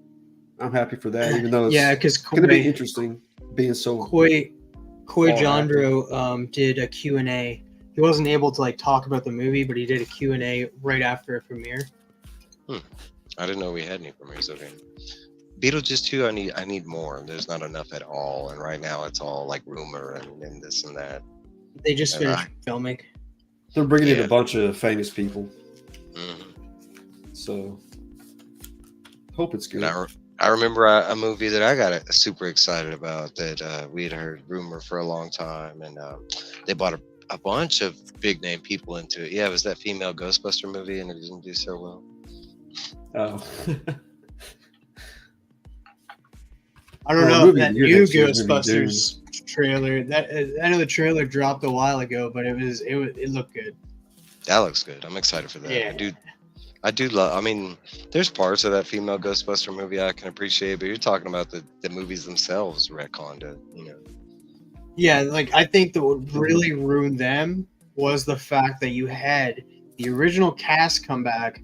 I'm happy for that, even though it's Yeah, because going to be interesting being so... Koi All Jandro did a Q&A. He wasn't able to talk about the movie, but he did a Q&A right after a premiere. I didn't know we had any premieres of him. Beetlejuice 2, I need more. There's not enough at all, and right now it's all like rumor and this and that. They just Yeah. finished filming. They're bringing in Yeah. a bunch of famous people, Mhm. so hope it's good. And I remember a movie that I got super excited about that we had heard rumor for a long time, and they bought a bunch of big name people into it. Yeah, it was that female Ghostbuster movie, and it didn't do so well. Oh. I don't Well, know if movie that of the year new next year is gonna be Ghostbusters trailer. I know the trailer dropped a while ago, but it looked good. That looks good. I'm excited for that. Yeah. I do love. I mean, there's parts of that female Ghostbuster movie I can appreciate, but you're talking about the movies themselves retconned it. Yeah, I think that what really ruined them was the fact that you had the original cast come back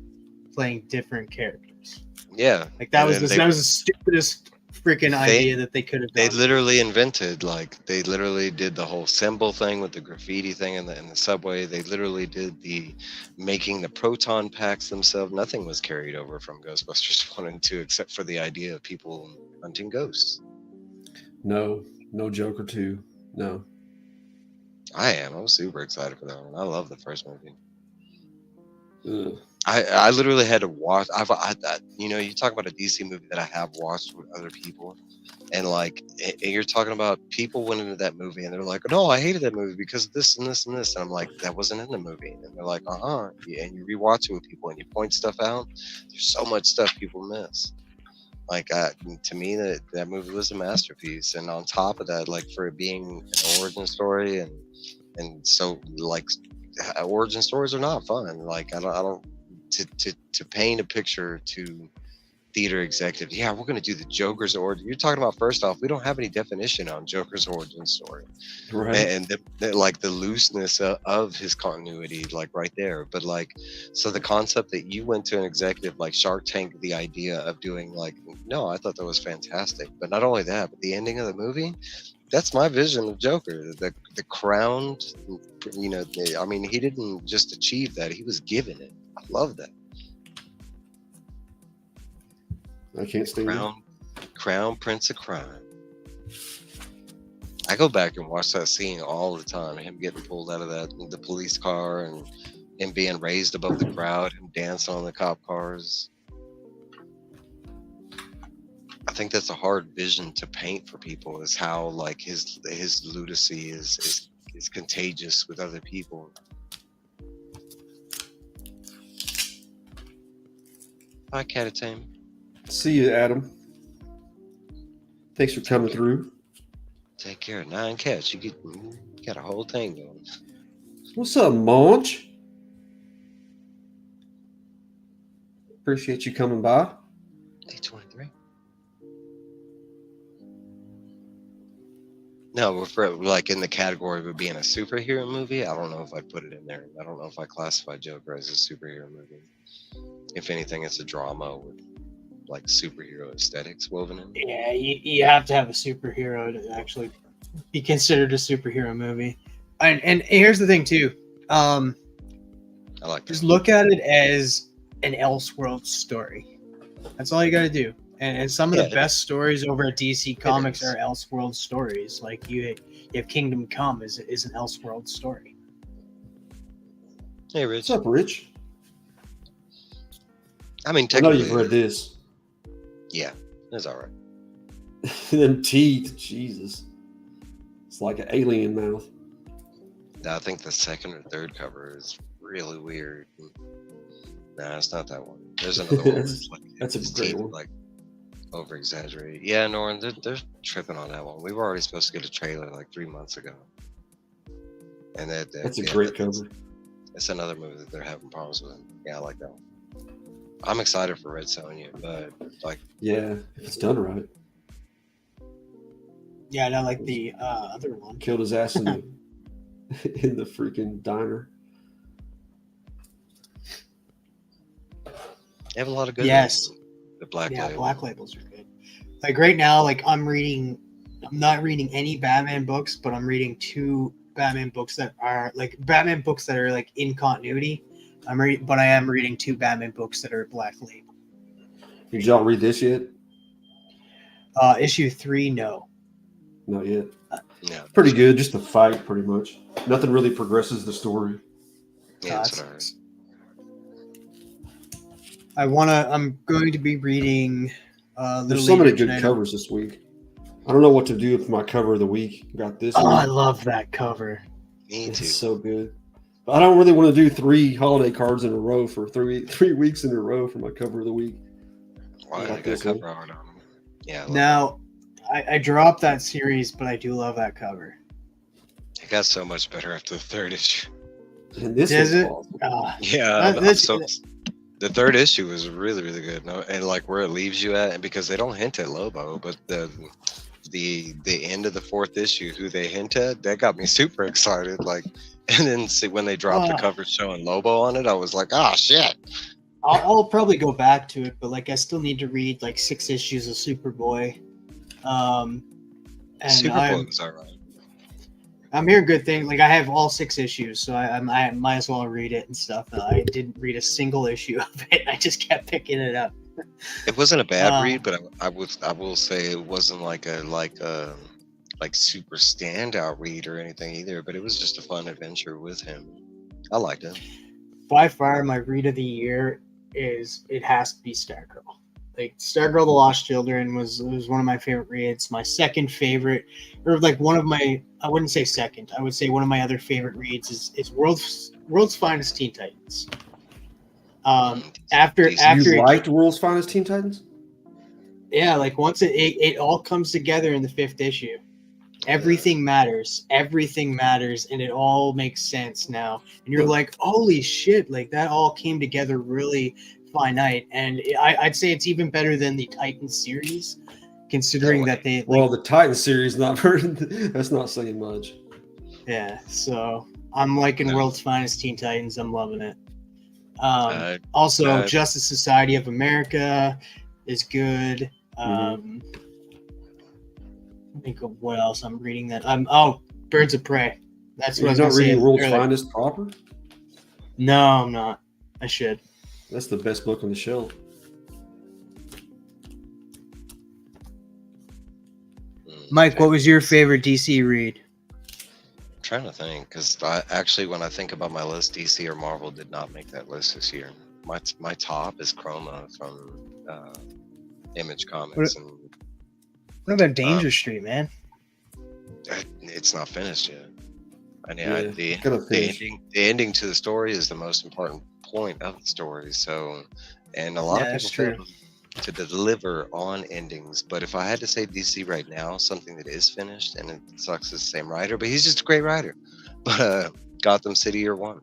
playing different characters. Yeah. That And was then the stupidest freaking idea that they could have They done. literally invented, they literally did the whole symbol thing with the graffiti thing in the subway. They literally did the making the proton packs themselves. Nothing was carried over from Ghostbusters 1 and 2 except for the idea of people hunting ghosts. No Joker 2. No. I was super excited for that one. I love the first movie. Ugh. I literally had to watch. You talk about a DC movie that I have watched with other people, and you're talking about people went into that movie and they're like, "No, I hated that movie because of this and this and this," and I'm like, "That wasn't in the movie," and they're like, Yeah, and you rewatch it with people and you point stuff out. There's so much stuff people miss. To me, that movie was a masterpiece, and on top of that, for it being an origin story, and so origin stories are not fun. I don't to paint a picture to theater executive. Yeah, we're going to do the Joker's origin. You're talking about, first off, we don't have any definition on Joker's origin story, Right. and like the looseness of his continuity, like right there. But like, so the concept that you went to an executive like Shark Tank, the idea of doing like, no, I thought that was fantastic. But not only that, but the ending of the movie. That's my vision of Joker. The crowned, you know. I mean, he didn't just achieve that; he was given it. I love that. I can't stand it. Crown Prince of Crime. I go back and watch that scene all the time. Him getting pulled out of the police car and him being raised above the crowd and dancing on the cop cars. I think that's a hard vision to paint for people, is how like his lunacy is contagious with other people. Hi, Catatame. See you, Adam. Thanks for coming through. Take care. 9 cats. You got a whole thing going. What's up, Monch? Appreciate you coming by. Day 23. No, for like in the category of it being a superhero movie, I don't know if I'd put it in there. I don't know if I classify Joker as a superhero movie. If anything, it's a drama with like superhero aesthetics woven in. Yeah, you have to have a superhero to actually be considered a superhero movie. And here's the thing too. I like that. Just look at it as an Elseworld story. That's all you got to do. And some of the best stories over at DC Comics are Elseworld stories. Like you have Kingdom Come is an Elseworld story. Hey, Rich. What's up, Rich? I mean, I know technically, you've read this. Yeah, it's all right. Them teeth, Jesus. It's like an alien mouth. I think the second or third cover is really weird. Nah, it's not that one. There's another one. That's a great one. Like over exaggerated. Yeah, Norman, they're tripping on that one. We were already supposed to get a trailer like 3 months ago, and that's a great cover. It's another movie that they're having problems with. Yeah, I like that one. I'm excited for Red Sonja, but like, yeah, if it's done right. Yeah, not like the other one. Killed his ass in the in the freaking diner. they have a lot of good. Yes. Ones. The Black Label. Black Labels are good. Like right now, like I'm not reading any Batman books, but I'm reading 2 Batman books that are like in continuity. But I am reading 2 Batman books that are Black Label. Did y'all read this yet? Issue 3, no. Not yet. Yeah, Pretty good. Just a fight, pretty much. Nothing really progresses the story. Yeah, that's what I heard. I'm going to be reading. There's so many good covers this week. I don't know what to do with my cover of the week. Got this. I love that cover. Me too. It's so good. But I don't really want to do 3 holiday cards in a row for 3 weeks in a row for my cover of the week. Why? I got cover art on them. Yeah. Now, I dropped that series, but I do love that cover. It got so much better after the 3rd issue. And this is it? Yeah. The 3rd issue was really, really good. And like where it leaves you at, and because they don't hint at Lobo, but the end of the 4th issue, who they hint at, that got me super excited. Like, and then see when they dropped the cover showing Lobo on it, I was like, oh shit. I'll probably go back to it, but like I still need to read like 6 issues of Superboy. And Superboy was all right. I'm hearing good things. Like I have all 6 issues, so I might as well read it and stuff. I didn't read a single issue of it. I just kept picking it up. It wasn't a bad read, but I will say it wasn't like a super standout read or anything either. But it was just a fun adventure with him. I liked it. By far, my read of the year it has to be Stargirl. Like Stargirl: The Lost Children was one of my favorite reads. My second favorite, or like one of my, I wouldn't say second, I would say one of my other favorite reads is World's Finest Teen Titans. After you liked World's Finest Teen Titans? Yeah, like once it all comes together in the 5th issue. Everything matters, and it all makes sense now. And you're like, holy shit, like that all came together really finite, and I'd say it's even better than the Titan series, considering that they well, the Titan series not very, that's not saying much. yeah. So I'm liking No. World's Finest Teen Titans. I'm loving it. Uh, Also, uh, Justice Society of America is good. Think of what else I'm reading that Birds of Prey. That's what I was You're going not to say reading World's earlier. Finest proper? No, I'm not. I should. That's the best book on the shelf. Mike, what was your favorite DC read? I'm trying to think, because I actually, when I think about my list, DC or Marvel did not make that list this year. My top is Chroma from Image Comics, and What about Danger Street, man? it's not finished yet. I mean, Yeah, gotta finish. the ending to the story is the most important point of the story. So, and a lot of people fail to deliver on endings. But if I had to say DC right now, something that is finished, and it sucks, is the same writer, but he's just a great writer. But Gotham City Year One.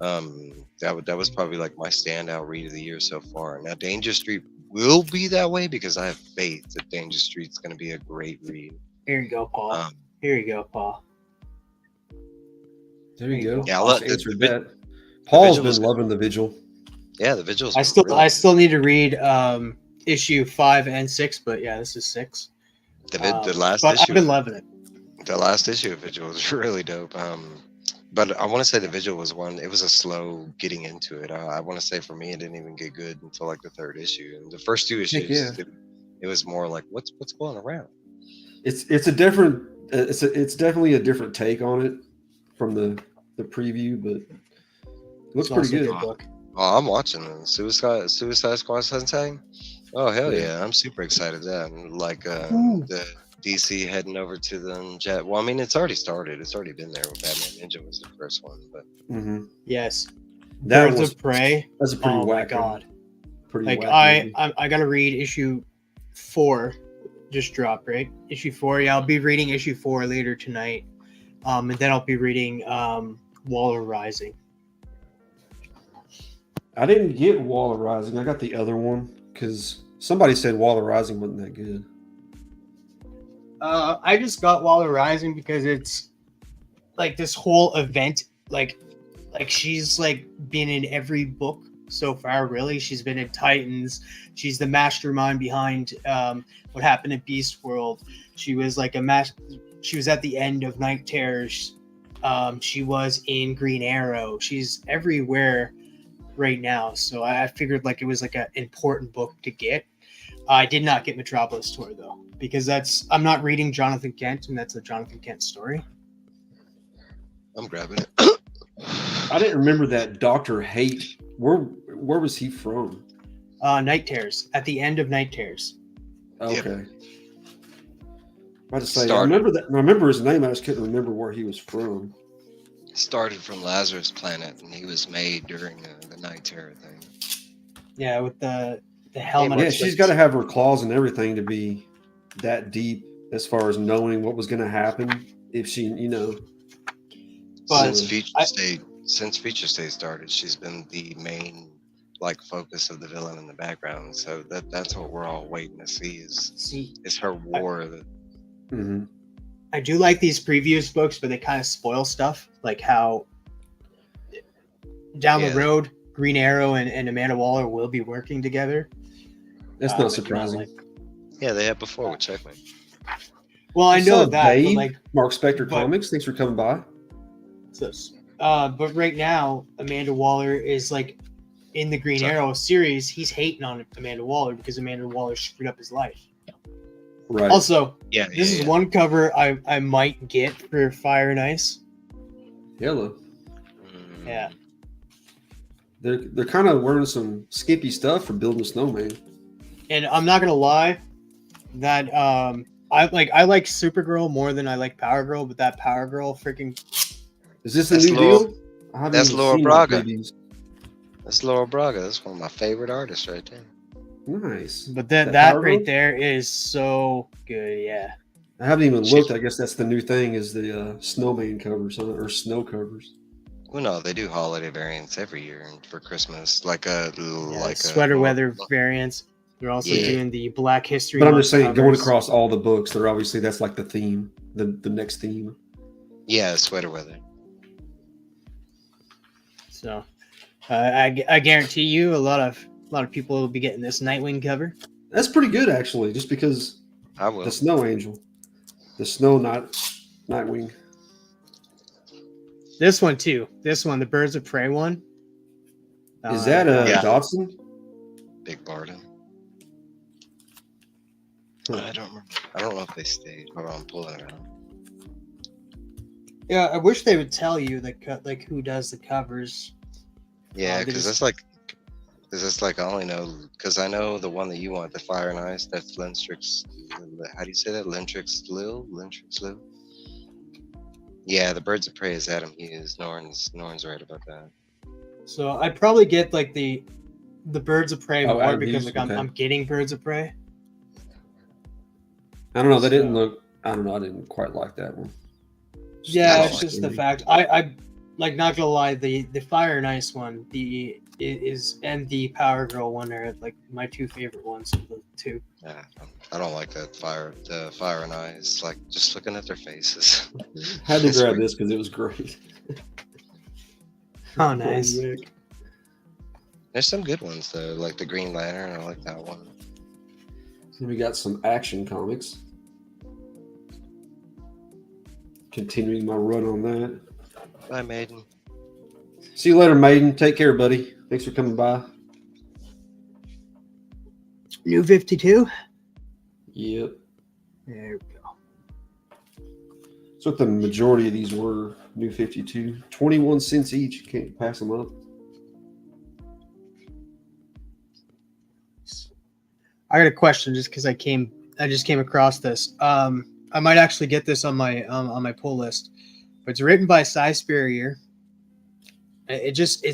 That was probably like my standout read of the year so far. Now Danger Street will be that way because I have faith that Danger Street's going to be a great read. Here you go, Paul. Here you go, Paul. There you go. Yeah, I'll answer that. Paul's been loving the Vigil. Yeah, the Vigil's I still need to read issue 5 and 6, but yeah, this is 6. The last but issue. I've been loving it. The last issue of Vigil was really dope. But I want to say the Vigil was one. It was a slow getting into it. I want to say for me, it didn't even get good until like the 3rd issue. And the first 2 issues, it was more like what's going around. It's a different. It's definitely a different take on it from the preview, but it looks pretty good. Book. Oh, I'm watching the Suicide Squad Sensei. Oh hell yeah, I'm super excited that like the DC heading over to the Jet. Well, I mean, it's already started. It's already been there. Batman Ninja was the first one, but yes, that Birds of Prey. That's a pretty oh whack. My god, pretty like whack I gotta read issue 4. Just dropped, right? Issue 4. Yeah, I'll be reading issue 4 later tonight. And then I'll be reading Waller Rising. I didn't get Waller Rising. I got the other one because somebody said Waller Rising wasn't that good. I just got Waller Rising because it's like this whole event, like she's like been in every book so far. Really, she's been in Titans. She's the mastermind behind what happened at Beast World. She was like she was at the end of Night Terrors. She was in Green Arrow. She's everywhere right now. So I figured like it was like an important book to get. I did not get Metropolis Tour though, because I'm not reading Jonathan Kent, and that's a Jonathan Kent story. I'm grabbing it. I didn't remember that Dr. Hate. Where was he from? Night Terrors. At the end of Night Terrors. Okay. Yep. I just say I remember that. I remember his name. I just couldn't remember where he was from. Started from Lazarus Planet, and he was made during the Night Terror thing. Yeah, with the helmet. Yeah, she's got to have her claws and everything to be that deep as far as knowing what was going to happen if she, But since Future State started, she's been the main focus of the villain in the background. So that's what we're all waiting to see is her war. I do like these previous books, but they kind of spoil stuff, like how down the road Green Arrow and Amanda Waller will be working together. That's not surprising. Yeah, they have before with Checkmate. Well, I know that, Dave, but Mark Spector Comics. Thanks for coming by. But right now, Amanda Waller is in the Green Arrow series. He's hating on Amanda Waller because Amanda Waller screwed up his life. Right. Also, this is one cover I might get for Fire and Ice. Hello. Yeah. They're kind of wearing some skimpy stuff for building a snowman. And I'm not gonna lie, that I like Supergirl more than I like Power Girl, but that Power Girl freaking is this a new deal? That's Laura Braga. That's Laura Braga. That's one of my favorite artists right there. Nice. But that right there is so good. Yeah. I haven't even looked. I guess that's the new thing is the snowman covers or snow covers. Well, no, they do holiday variants every year for Christmas, like a sweater weather variants. They're also Yeah. doing the Black History But I'm Month just saying, going covers. across all the books, they're obviously that's like the theme, the next theme. Yeah, sweater weather. So, I guarantee you, a lot of people will be getting this Nightwing cover. That's pretty good, actually, just because I will. the Snow Angel, the Snow Nightwing. This one too. This one, the Birds of Prey one. Is that Yeah. Dodson? Big Barton. Huh. I don't remember. I don't know if they stayed. Hold on, I'm pulling it out. Yeah, I wish they would tell you like who does the covers. Yeah, they because just- that's like I only know because I know the one that you want, the Fire and Ice. That's Lenstrix. How do you say that? Lentrix Lil. Yeah, the Birds of Prey is Adam Hughes. Norton's right about that. So I'd probably get like the Birds of Prey more Adam because Hughes? like Okay. I'm getting Birds of Prey. I don't know. They didn't So- look. I don't know. I didn't quite like that one. Yeah, I it's don't just the Scary. fact. I like not gonna lie, the Fire and Ice one, and the Power Girl one are like my two favorite ones of the two. Yeah, I don't like that the Fire and Ice. Like just looking at their faces. Had to It's grab weird. this because it was great. Oh, nice. There's some good ones though, like the Green Lantern. I like that one. Then we got some Action Comics. Continuing my run on that. Bye, Maiden. See you later, Maiden. Take care, buddy. Thanks for coming by. New 52. Yep. There we go. That's what the majority of these were. New 52. 21 cents each. You can't pass them up. I got a question just because I just came across this. I might actually get this on my pull list. But it's written by Cy Spurrier. It just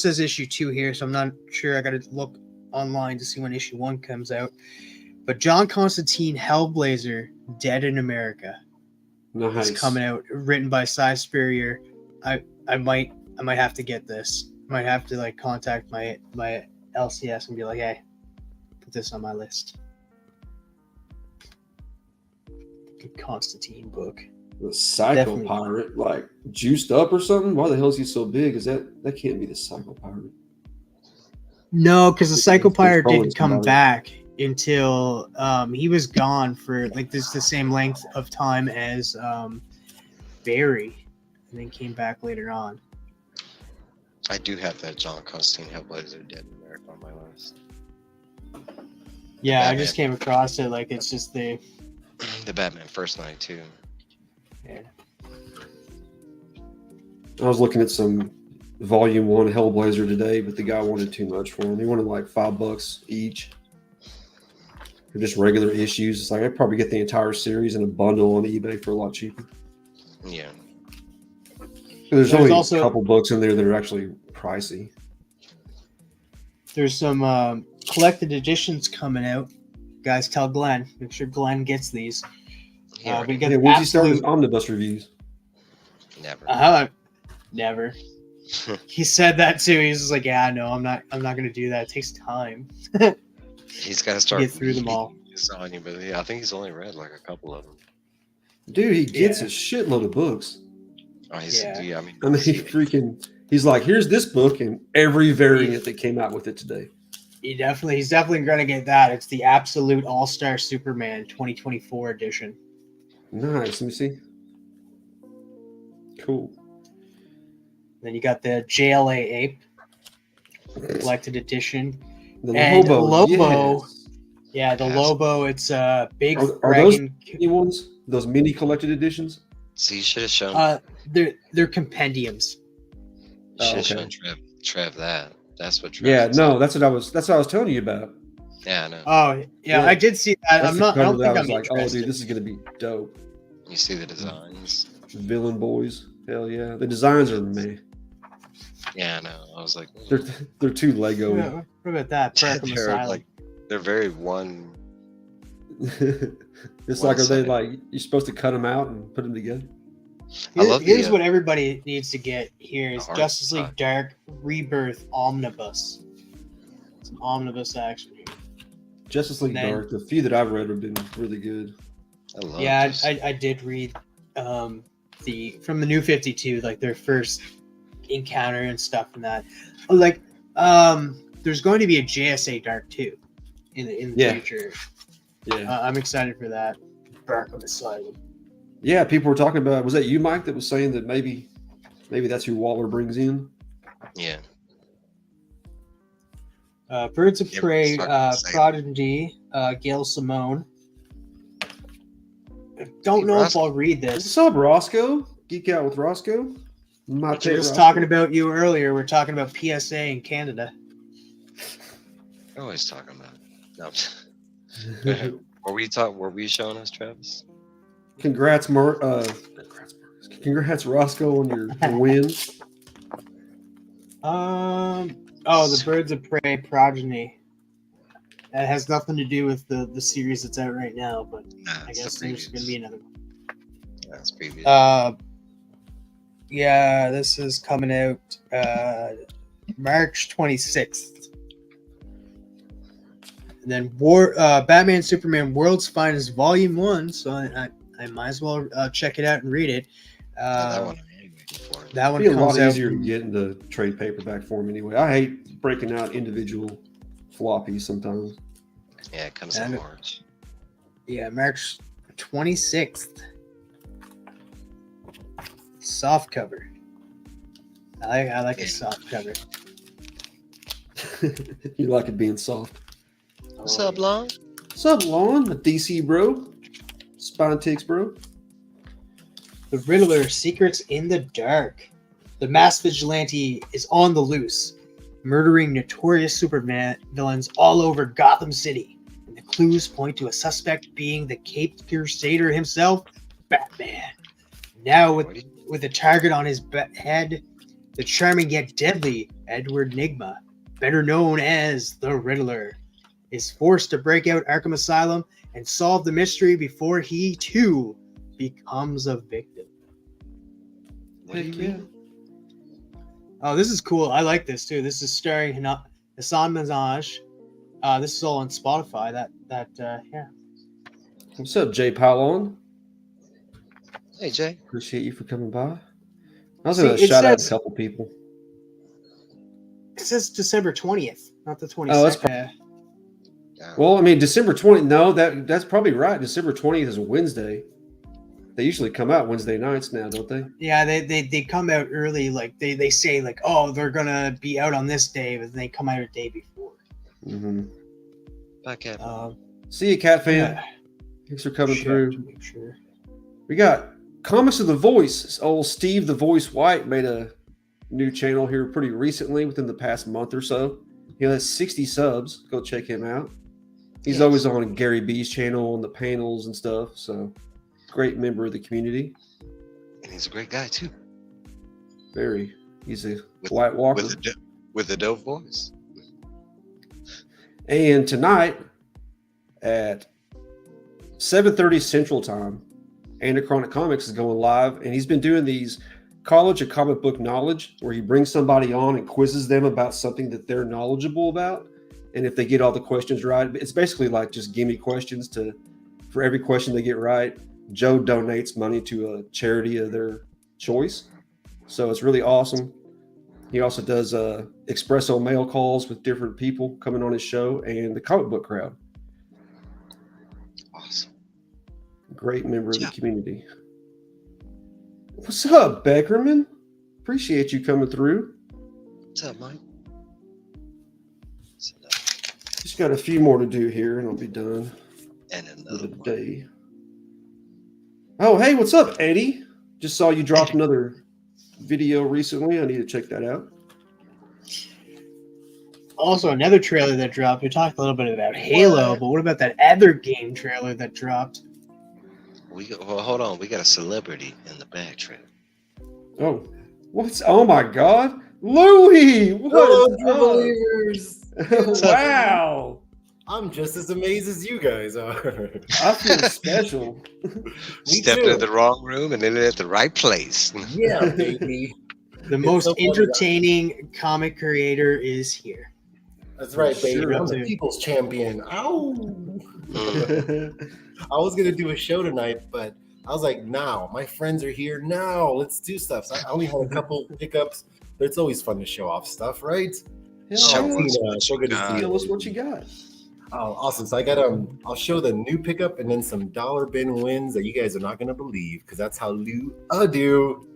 says issue 2 here, so I'm not sure. I got to look online to see when issue 1 comes out. But John Constantine Hellblazer, Dead in America, Nice. is coming out, written by Cy Spurrier. I might have to get this. Might have to like contact my LCS and be like, hey, put this on my list. Good Constantine book. The Psycho Definitely. Pirate, like juiced up or something? Why the hell is he so big? Is that can't be the Psycho Pirate? No, because the Psycho He's Pirate controlling didn't come somebody. back until he was gone for like the same length of time as Barry, and then came back later on. I do have that John Constantine Hellblazer Dead in America on my list. Yeah, I Batman. just came across it. Like it's just the The Batman First Night too. yeah. I was looking at some Volume 1 Hellblazer today, but the guy wanted too much for him. He wanted like $5 each for just regular issues. It's like I'd probably get the entire series in a bundle on eBay for a lot cheaper. Yeah. There's There's only also- a couple books in there that are actually pricey. There's some collected editions coming out. Guys, tell Glenn. Make sure Glenn gets these. Yeah, We got Yeah, the when's he start his absolute. omnibus reviews? never. Never. He said that too. He's just like, yeah, no, I'm not gonna do that. It takes time. He's got to start Get through them all. He's on you, but yeah, I think he's only read like a couple of them. Dude, he gets Yeah. a shitload of books. Oh, he's Yeah. yeah. I mean, I mean, he's like, here's this book and every variant that came out with it today. He's definitely gonna get that. It's the Absolute All-Star Superman 2024 edition. Nice. Let me see. Cool. Then you got the JLA Ape collected edition. The And Lobo. Lobo. Yes. Yeah, the Yes. Lobo. It's a big Are those dragon. mini ones? Those mini collected editions? so you should have shown. They're compendiums. You should have okay. shown Trev that. That's what. Trev Yeah, was no, like. that's what I was telling you about. Yeah, I know. Oh yeah, Yeah. I did see that. That's I'm the not. I cover don't that think I I'm was like, oh, interested. dude, this is gonna be dope. You see the designs. Villain boys, hell yeah. The designs are meh. Yeah, I know. I was like, They're too Lego. What about that? Arkham they're Asylum. like they're very one. It's like, are they One-sided. like you're supposed to cut them out and put them together? I love Here's what everybody needs to get here is art Justice League style. Dark Rebirth Omnibus. It's an omnibus action here. Justice League And then- Dark. The few that I've read have been really good. I love Yeah, this. I did read from the New 52, like their first encounter and stuff and that. Like, there's going to be a JSA Dark too in the Yeah. future. Yeah. I'm excited for that. Arkham Asylum. Yeah, people were talking about, was that you, Mike, that was saying that maybe that's who Waller brings in? Yeah. Birds of Yeah, Prey, it's not the same. Prodigy, Gail Simone. I don't know if Roscoe. I'll read What's this. up, Roscoe? Geek Out with Roscoe? My We pet were just Roscoe. talking about you earlier. We're talking about PSA in Canada. We're always talking about it. No. Were we showing us, Travis? Congrats, congrats, Roscoe, on your win. The Birds of Prey Progeny. That has nothing to do with the series that's out right now, but Nah, I it's guess the there's going to be another one. That's previous. Yeah, this is coming out March 26th. And then Batman Superman World's Finest Volume 1, so I might as well check it out and read it. That one I'm waiting for. That one It'd be a comes lot out easier to get in the trade paperback form anyway. I hate breaking out individual floppies sometimes. Yeah, it comes in And- March. Yeah, March 26th. Soft cover. I like a soft cover. You like it being soft. What's up, Lon? What's up, Lon? A DC bro. Spine ticks, bro. The Riddler, Secrets in the Dark. The masked vigilante is on the loose, murdering notorious Superman villains all over Gotham City. And the clues point to a suspect being the Caped Crusader himself, Batman. Now with a target on his head, the charming yet deadly Edward Nygma, better known as the Riddler, is forced to break out Arkham Asylum and solve the mystery before he too becomes a victim. What do you Heck yeah. mean? Oh, this is cool. I like this too. This is starring Hassan Minhaj. This is all on Spotify. Yeah. What's up, Jay Pylon? Hey, Jay. Appreciate you for coming by. I was See, going to it shout out says- a couple people. It says December 20th, not the 22nd. Oh, that's Yeah. Well, I mean, December 20th. No, that's probably right. December 20th is a Wednesday. They usually come out Wednesday nights now, don't they? Yeah, they come out early. Like they say like, oh, they're gonna be out on this day, but they come out a day before. Mm-hmm. Bye, Cat. See you, Cat fan. Yeah. Thanks for coming Check through. to make sure. We got Comments of the Voice. Old Steve the Voice White made a new channel here pretty recently, within the past month or so. He has 60 subs. Go check him out. He's Yes. always on Gary B's channel on the panels and stuff. So great member of the community. And he's a great guy, too. Very. He's a With- White Walker. With a dope voice. And tonight at 7:30 Central Time, Anachronic Comics is going live, and he's been doing these College of Comic Book Knowledge, where he brings somebody on and quizzes them about something that they're knowledgeable about. And if they get all the questions right, it's basically like just gimme questions for every question they get right. Joe donates money to a charity of their choice. So it's really awesome. He also does espresso mail calls with different people coming on his show and the comic book crowd. Awesome. Great member of Yeah. the community. What's up, Beckerman? Appreciate you coming through. What's up, Mike? What's up? Just got a few more to do here, and I'll be done And for another the one. day. Oh, hey, what's up, Eddie? Just saw you drop another video recently. I need to check that out. Also, another trailer that dropped. We talked a little bit about Halo, but what about that other game trailer that dropped? Well, hold on. We got a celebrity in the back trailer. Oh, oh my God, Louie! What is up? What's up, Wow! I'm just as amazed as you guys are. I feel special. Stepped too. into the wrong room and ended at the right place. Yeah, baby. The It's most so funny, entertaining comic creator is here. That's right, baby. Sure. I'm the people's champion. Ow! I was gonna do a show tonight, but I was like, now my friends are here. Now let's do stuff. So I only had a couple pickups, but it's always fun to show off stuff, right? Show Hell, us Tina, what so you good to got. see tell you. us what you got. Oh, awesome. So I got I'll show the new pickup and then some dollar bin wins that you guys are not gonna believe because that's how I do.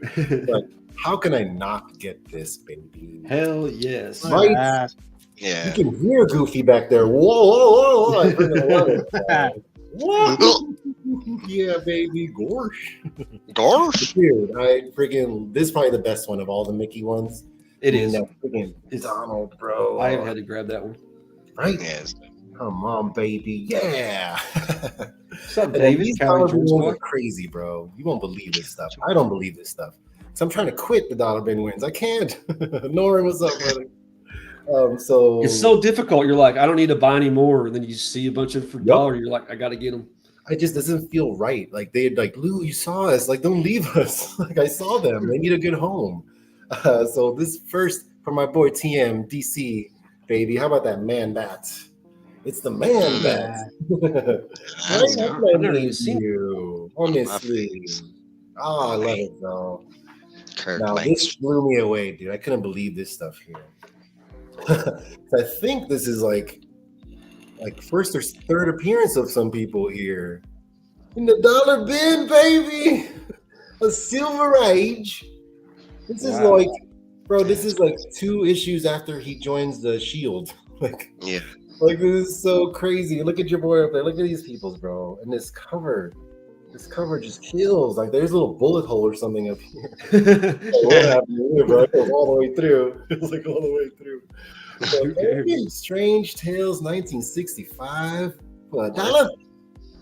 But how can I not get this, baby? Hell yes. Right? Ah, You Yeah. can hear Goofy back there. Whoa, whoa, whoa! I freaking love it. Whoa. Yeah, baby, gosh. Gosh. Dude, this is probably the best one of all the Mickey ones. It is. That freaking It's- Donald, bro. I had to grab that one. Right? Yes. Come on, baby. Yeah. What's up, And then David? these Cali dollar bin George wins boy? are crazy, bro. You won't believe this stuff. I don't believe this stuff. So I'm trying to quit the dollar bin wins. I can't. Norman, what's up, brother? So It's so difficult. You're like, I don't need to buy any more. And then you see a bunch of for dollar. You're like, I got to get them. it just doesn't feel right. Like they'd like, Lou, you saw us. Like, don't leave us. Like I saw them. They need a good home. So this first from my boy TM DC, baby. How about that man bat? It's the man bat. That's Right? I've never even I seen you. Honestly. face. Oh, I love it, bro. Kirk Now this Langstrom. blew me away, dude. I couldn't believe this stuff here. I think this is like first or third appearance of some people here. In the dollar bin, baby. A Silver Age. This is Wow. like, bro, this is like 2 issues after he joins the Shield. Yeah. Like this is so crazy. Look at your boy up there. Look at these people's, bro. And this cover just kills. Like there's a little bullet hole or something up here. What happened here, bro? It goes all the way through. It was like all the way through. So, baby, Strange Tales 1965 for $1.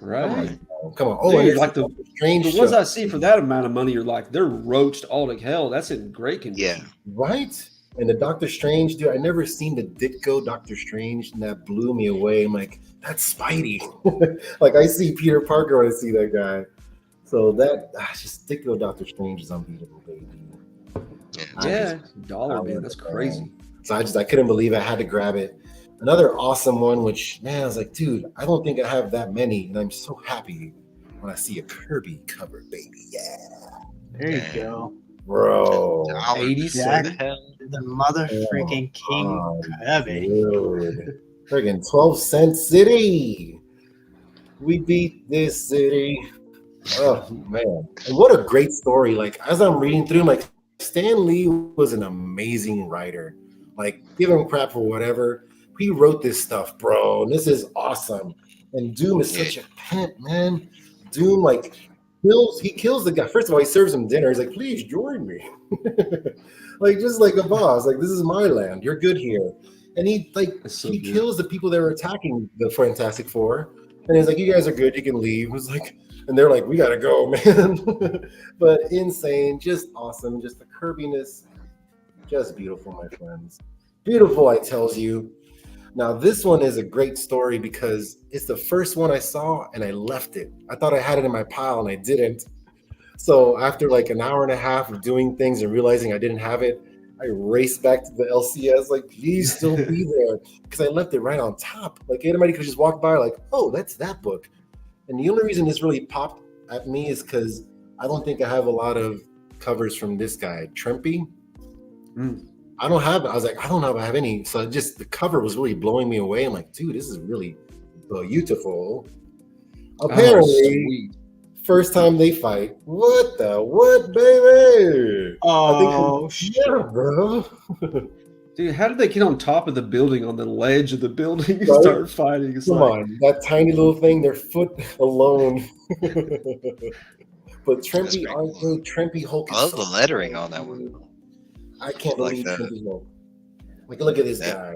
Right. Come on. Oh, Dude, and it's like the Strange ones Show, I see for that amount of money, you're like, they're roached all to hell. That's in great condition. Yeah. right? And the Doctor Strange, dude, I never seen the Ditko Doctor Strange, and that blew me away. I'm like, that's Spidey. Like I see Peter Parker when I see that guy. So that just Ditko Doctor Strange is unbeatable, baby. Yeah. Dollar bin. That's crazy. So I couldn't believe I had to grab it. Another awesome one, which man, I was like, dude, I don't think I have that many, and I'm so happy when I see a Kirby cover, baby. Yeah, there you go. bro. 87. The mother freaking King Oh, Kirby. dude. Friggin' 12-cent city. We beat this city. Oh man. And what a great story. Like as I'm reading through, like Stan Lee was an amazing writer. Like give him crap for whatever. He wrote this stuff, bro. And this is awesome. And Doom is such a pimp, man. Doom like he kills the guy. First of all, he serves him dinner. He's like, please join me. Like just like a boss. Like this is my land. You're good here. And he good. kills the people that were attacking the Fantastic Four. And he's like, you guys are good. You can leave. It was like, and they're like, we gotta go, man. But insane, just awesome, just the Kirbiness, just beautiful, my friends. Beautiful, I tells you. Now this one is a great story because it's the first one I saw and I left it. I thought I had it in my pile and I didn't. So after like an hour and a half of doing things and realizing I didn't have it, I raced back to the LCS, like, please still be there. Because I left it right on top. Like anybody could just walk by, like, oh, that's that book. And the only reason this really popped at me is because I don't think I have a lot of covers from this guy, Trempy. I don't have, I was like, I don't know if I have any. So just the cover was really blowing me away. I'm like, dude, this is really beautiful. Apparently, first time they fight. What, baby? Oh, yeah, bro. Dude, how did they get on top of the building, on the ledge of the building, and Right? start fighting? It's Come like, on, that tiny little thing, their foot alone. But Trempy, Trempy Hulk. I love the lettering on that one. I can't Like believe that. Trempy Hulk. Like, look at this Yeah. guy.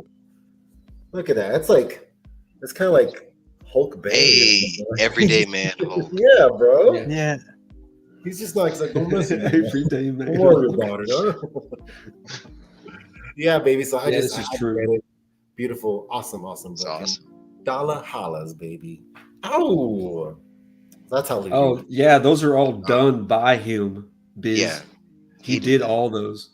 Look at that. It's kind of like Hulk Bang. Hey, everyday man Hulk. Yeah, bro. Yeah. yeah. He's just not. He's like, don't listen. to me. everyday man. Don't worry about it, huh? Yeah, baby. So I Yeah, just this is I true. read it. Beautiful, awesome. It's book. awesome. dollar hollers, baby. Oh, that's how we do Oh it. yeah, those are all done by him. Biz. Yeah, He did did that. all those.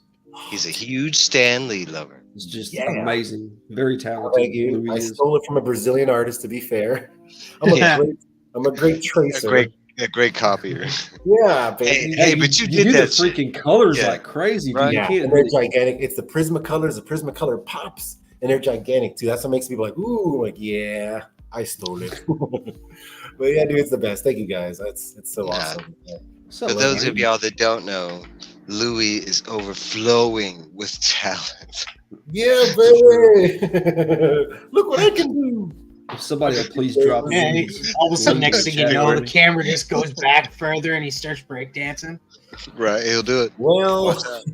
He's a huge Stan Lee lover. It's just Yeah. amazing. Very talented. Thank you. Louis I is. stole it from a Brazilian artist. To be fair, I'm a Yeah. great A tracer. great copier. Yeah, baby. Hey, but you did do that the shit. freaking colors Yeah. like crazy, dude. Right. You Yeah, can't and they're really. gigantic. It's the Prismacolors. The Prismacolor pops, and they're gigantic too. That's what makes people like, ooh, like yeah, I stole it. But yeah, dude, it's the best. Thank you guys. It's so Yeah. awesome. Yeah. So, For those of y'all that don't know, Louis is overflowing with talent. Yeah, baby. Look what I can do. if somebody will please drop Yeah, Louis. all of a sudden, Louis next thing you chat know, the room. camera just goes back further and he starts breakdancing. Right, he'll do it. Well, Watch out.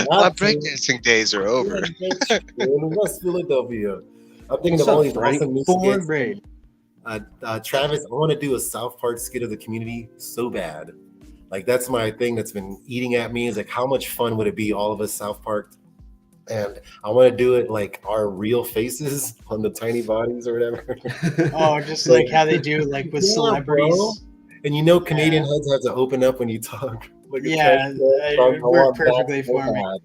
My breakdancing days are over. in West Philadelphia. I'm thinking What's of all up, these Frank? awesome new Born skits. braid. Travis, I want to do a South Park skit of the community so bad. Like that's my thing that's been eating at me is like how much fun would it be all of us South Park, and I want to do it like our real faces on the tiny bodies or whatever. Oh, just like how they do like with Yeah, celebrities. bro. And you know Canadian heads have to open up when you talk. Like a Yeah, French it guy. I want worked that perfectly so for me. bad.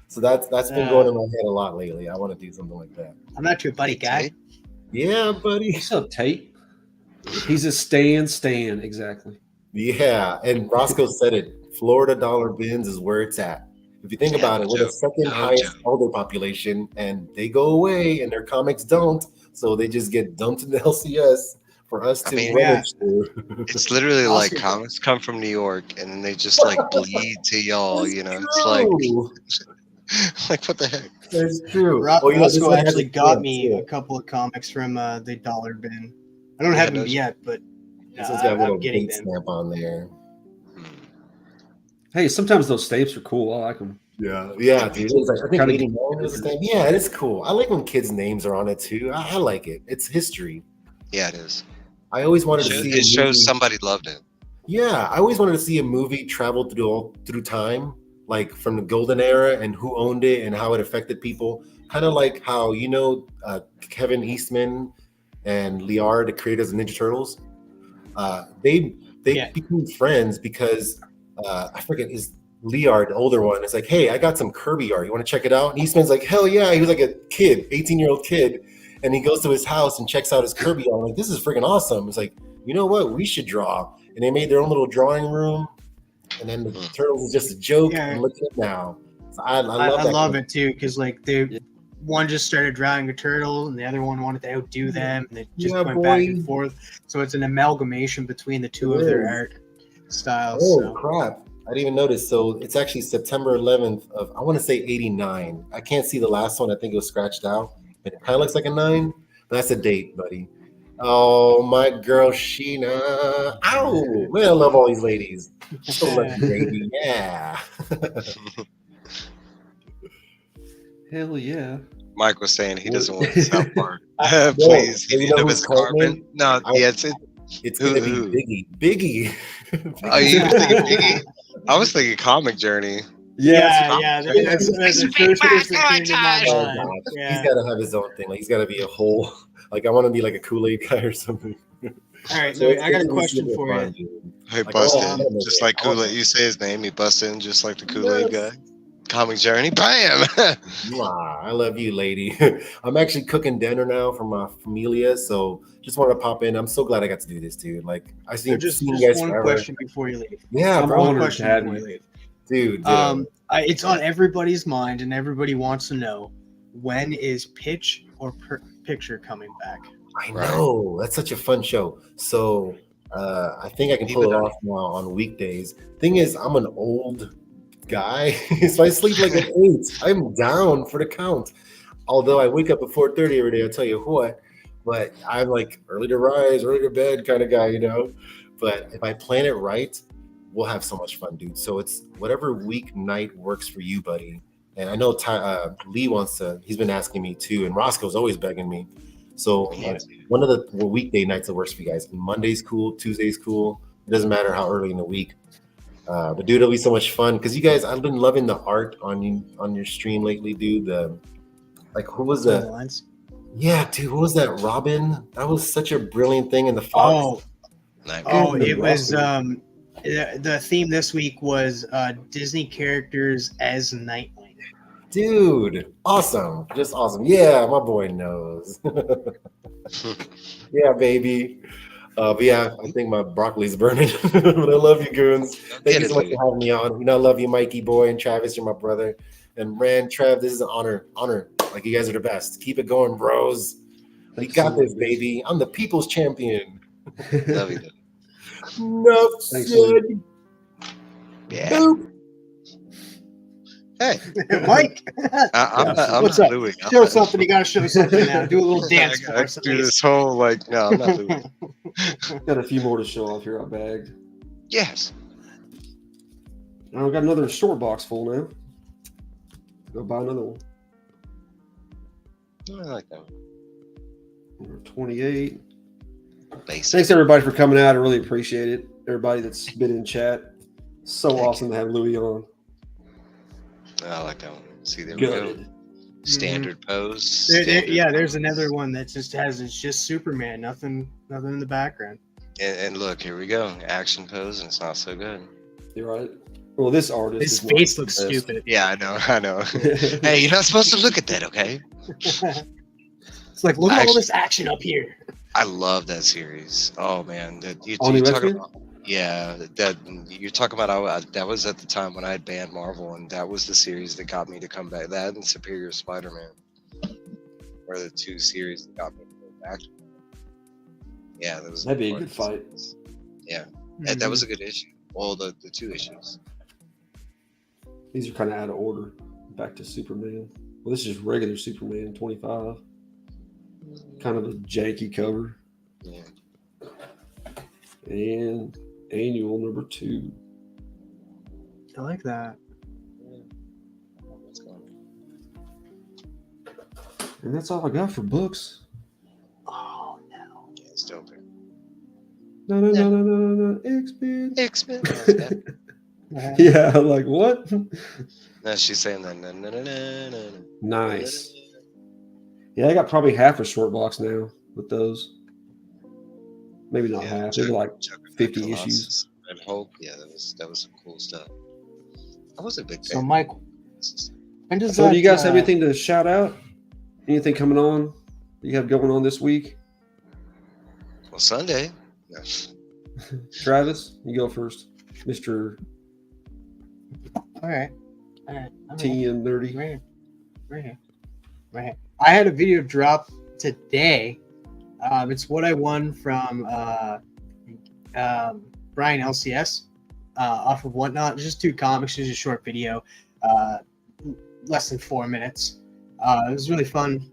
So that's been going in my head a lot lately. I want to do something like that. I'm not your buddy guy. Yeah, buddy. What's up, Tate? He's a Stan, exactly. Yeah, and Roscoe said it. Florida dollar bins is where it's at. If you think about it, we're the second highest elder population, and they go away, and their comics don't, so they just get dumped in the LCS for us to rummage through. It's literally Also- like comics come from New York, and then they just like bleed to y'all. You know, it's like what the heck? That's true. Roscoe actually got me a couple of comics from the dollar bin. I don't have them yet, but This has got a little I'm getting date them. stamp on there. Hey, sometimes those stamps are cool. I like them. Yeah, dude. It's like, I think Kinda 89 is the stamp. Yeah, it is cool. I like when kids' names are on it too. I like it. It's history. Yeah, it is. I always wanted to see It shows somebody loved it. Yeah, I always wanted to see a movie travel through time, like from the golden era and who owned it and how it affected people. Kind of like how Kevin Eastman and Liard, the creators of Ninja Turtles, they became friends because I forget is Liard, the older one, is like, hey, I got some Kirby art. You want to check it out? And Eastman's like, hell yeah. He was like a kid, 18-year-old kid. And he goes to his house and checks out his Kirby art. I'm like, this is freaking awesome. It's like, you know what? We should draw. And they made their own little drawing room. And then the Turtles is just a joke. Yeah. And look at it now. So I love it too, because like one just started drawing a turtle and the other one wanted to outdo them, and they just went back and forth. So it's an amalgamation between the two of their art styles. Oh crap. I didn't even notice. So it's actually September 11th of, I want to say 89. I can't see the last one. I think it was scratched out. It kind of looks like a 9, but that's a date, buddy. Oh, my girl Sheena. Ow, man, I love all these ladies. So lucky, baby. Yeah. Hell yeah. Mike was saying he doesn't want the South Park. No, Please, you he know know who's his carbon. No, yeah, it's gonna be Biggie. Oh, you were thinking Biggie? I was thinking Comic Journey. Yeah. That's the first person that came to my Oh, mind. God. Yeah. He's got to have his own thing. Like he's got to be a whole. Like I want to be like a Kool-Aid guy or something. All right, So I got a question for you. Hey, Like, Bustin, just like Kool-Aid. You say his name, he busts in just like the Kool-Aid guy. Comic Journey, bam! Mwah, I love you, lady. I'm actually cooking dinner now for my familia, so just wanted to pop in. I'm so glad I got to do this, dude. Like I seen Just you guys one forever. question before you leave. Yeah, I'm bro. honored Question to have before you. you leave. Dude. It's on everybody's mind, and everybody wants to know, when is Pitch or Picture coming back? I know that's such a fun show. So I think I can pull it off now on weekdays. Thing is, I'm an old guy, so I sleep like an 8. I'm down for the count. Although I wake up at 4:30 every day, I'll tell you what. But I'm like early to rise, early to bed kind of guy, you know. But if I plan it right, we'll have so much fun, dude. So it's whatever weeknight works for you, buddy. And I know Lee wants to. He's been asking me too, and Roscoe's always begging me. So one of the weekday nights that works for you guys. Monday's cool, Tuesday's cool. It doesn't matter how early in the week. But dude, it'll be so much fun because you guys. I've been loving the art on your stream lately, dude. Like who was the? Yeah, dude, what was that? Robin? That was such a brilliant thing in the Fox. Oh, Nightmare. it was Robin. the theme this week was Disney characters as Nightwing. Dude, awesome. Just awesome. Yeah, my boy knows. Yeah, baby. But yeah, I think my broccoli's burning. But I love you, goons. Thank Get you it, so much dude. for having me on. You know, I love you, Mikey boy and Travis. You're my brother. And Rand, Trev, this is an honor. Like, you guys are the best. Keep it going, bros. We Thanks so got this, much, baby. I'm the people's champion. Love you, dude. Enough Thanks, said. Yeah. Boop. Hey, Mike, I'm what's not up? Louis. I'm Show not- something. You gotta show something now. Do a little dance for I us at do this least. whole like, no, I'm not Louis. Got a few more to show off here. I bagged. Yes. I've got another short box full now. Go buy another one. I like that one. Number 28. Basic. Thanks everybody for coming out. I really appreciate it. Everybody that's been in chat. So Thank awesome to have Louis on. I like that one. See, there we go. Good. Standard pose. Yeah, there's pose. another one that just has it's just Superman, nothing in the background. And look, here we go. Action pose, and it's not so good. You're right. Well, this artist. His is not face looks the best. stupid. Yeah, I know. Hey, you're not supposed to look at that, okay? It's like look at all this action up here. I love that series. Oh man, you On the talk X-Men? about, yeah, that you're talking about. That was at the time when I had banned Marvel, and that was the series that got me to come back. That and Superior Spider-Man were the two series that got me to go back. Yeah, that was. That'd be a important good fight. series. Yeah, that was a good issue. Well, the two issues. These are kind of out of order. Back to Superman. Well, this is regular Superman 25. Kind of a janky cover. Yeah. And annual number 2. I like that. What's going on? And that's all I got for books. Oh no. Yeah, it's dope. No. X-Men. X-Men. Yeah, like what? No, she's saying that. No. Nice. Yeah, I got probably half a short box now with those. Maybe not half. Maybe like 50 issues. Red Hulk. Yeah, that was some cool stuff. I was a big fan. So Mike, when does So that, do you guys have anything to shout out? Anything coming on that you have going on this week? Well, Sunday. No. Travis, you go first. Mr. All right. I'm T and Nerdy. right here. I had a video drop today. It's what I won from Brian LCS off of Whatnot. Just 2 comics, just a short video, less than 4 minutes. It was really fun.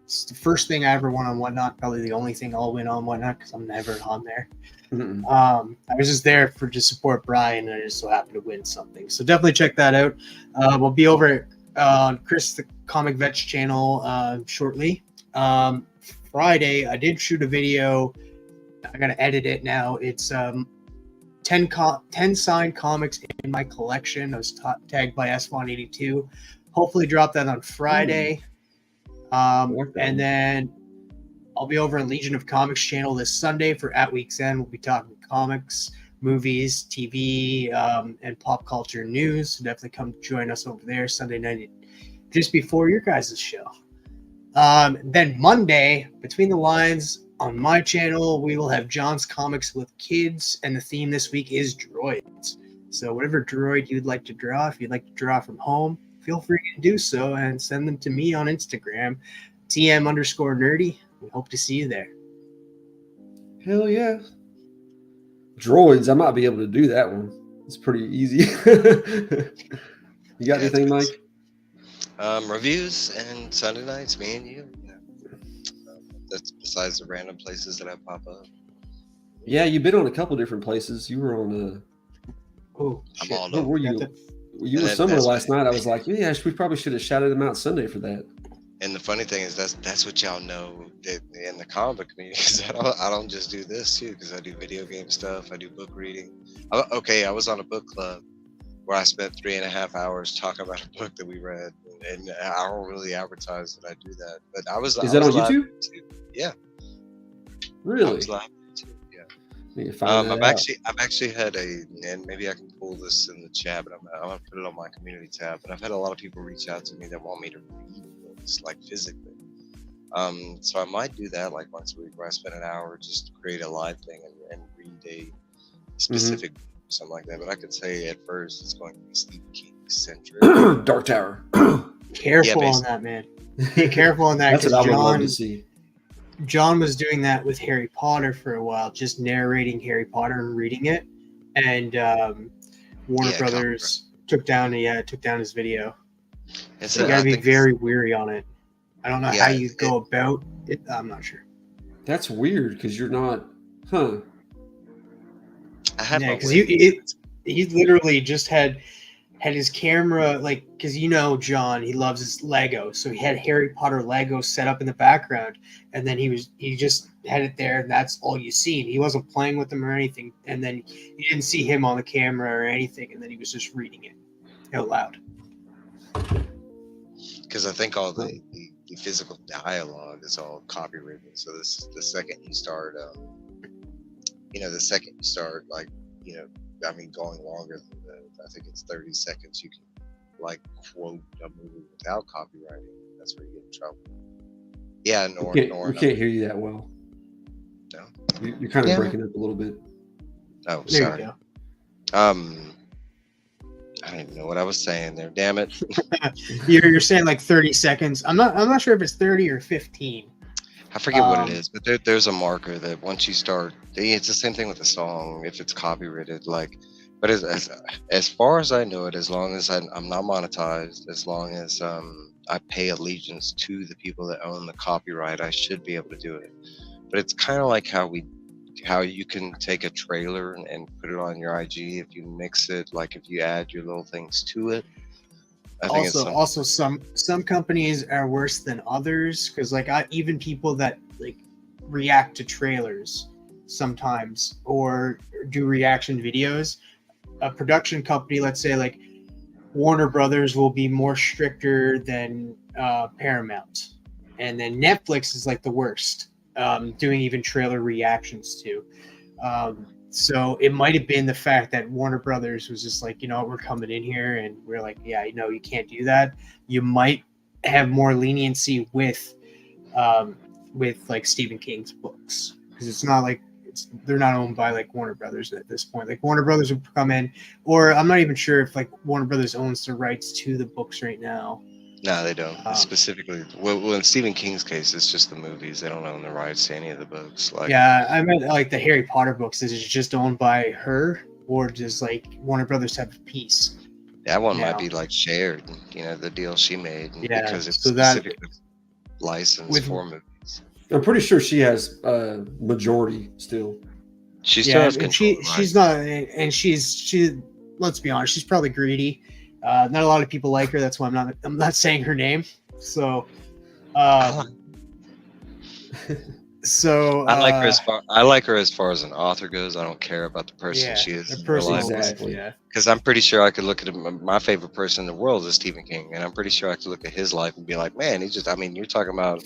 It's the first thing I ever won on Whatnot. Probably the only thing I'll win on Whatnot because I'm never on there. Mm-mm. I was just there to support Brian, and I just so happened to win something. So definitely check that out. We'll be over on Chris the Comic Vets channel shortly. Friday, I did shoot a video. I gotta edit it now. It's 10 signed comics in my collection. I was tagged by S182. Hopefully drop that on Friday. And then I'll be over on Legion of Comics channel this Sunday for At Week's End. We'll be talking comics, movies, TV, and pop culture news. So definitely come join us over there Sunday night, just before your guys' show. Then Monday, Between the Lines on my channel, we will have John's Comics with Kids, and the theme this week is droids. So whatever droid you'd like to draw, if you'd like to draw from home, feel free to do so and send them to me on Instagram, TM_nerdy. We hope to see you there. Hell yeah. Droids, I might be able to do that one. It's pretty easy. You got anything, Mike? Reviews and Sunday nights, me and you. That's besides the random places that I pop up. Yeah, you've been on a couple different places. You were on Oh, I'm shit. all where over. were you? You were And somewhere that's last what- night. I was like, yeah, we probably should have shouted him out Sunday for that. And the funny thing is that's what y'all know that in the comic community. Because I don't just do this too. Because I do video game stuff. I do book reading. I was on a book club where I spent 3.5 hours talking about a book that we read, and I don't really advertise that I do that. But Is that on live YouTube? too. Yeah, I Really? was live too. Yeah. Need to find that out. I've actually had and maybe I can pull this in the chat, but I'm gonna put it on my community tab. But I've had a lot of people reach out to me that want me to read books, like physically. So I might do that like once a week, where I spend an hour just to create a live thing and read a specific book or something like that. But I could say at first it's going to be Stephen King centric. Dark Tower. Careful on that, man. Be careful on that, That's what because I would love to see. John was doing that with Harry Potter for a while, just narrating Harry Potter and reading it, and Warner Brothers took down his video. So you gotta be very weary on it. I don't know how you go about it. I'm not sure. That's weird because you're not, huh? I have because he literally just had his camera, like, because John, he loves his Lego, so he had Harry Potter Lego set up in the background, and then he just had it there, and that's all you see. He wasn't playing with them or anything, and then you didn't see him on the camera or anything, and then he was just reading it out loud. Because I think all the physical dialogue is all copywritten. So the second you start, like, going longer than I think it's 30 seconds, you can like quote a movie without copywriting. That's where you get in trouble. Yeah, We can't hear you that well. No, you're kind of breaking up a little bit. Oh, There sorry. you go. I don't even know what I was saying there. Damn it. You're saying like 30 seconds. I'm not sure if it's 30 or 15. I forget what it is, but there's a marker that once you start, it's the same thing with the song. If it's copyrighted, like, but as far as I know it, as long as I'm not monetized, as long as I pay allegiance to the people that own the copyright, I should be able to do it. But it's kind of like how you can take a trailer and put it on your IG if you mix it, like if you add your little things to it. I think Also, some companies are worse than others, because like even people that like react to trailers sometimes or do reaction videos, a production company, let's say like Warner Brothers, will be more stricter than Paramount, and then Netflix is like the worst, doing even trailer reactions to. So it might have been the fact that Warner Brothers was just like, we're coming in here, and we're like, yeah, you can't do that. You might have more leniency with like Stephen King's books, because it's not like they're not owned by like Warner Brothers at this point. Like Warner Brothers would come in, or I'm not even sure if like Warner Brothers owns the rights to the books right now. No, they don't. Specifically, well, in Stephen King's case, it's just the movies. They don't own the rights to any of the books. Like, yeah, I meant like the Harry Potter books. Is it just owned by her, or does like Warner Brothers have a piece? That one might be like shared. The deal she made, because it's so that specifically licensed for movies. I'm pretty sure she has majority still. She still has control. She's not, and she. Let's be honest, she's probably greedy. Not a lot of people like her. That's why I'm not saying her name. So, I like her as far as an author goes. I don't care about the person she is. Exactly. Yeah. Because I'm pretty sure I could look at him. My favorite person in the world is Stephen King, and I'm pretty sure I could look at his life and be like, man, you're talking about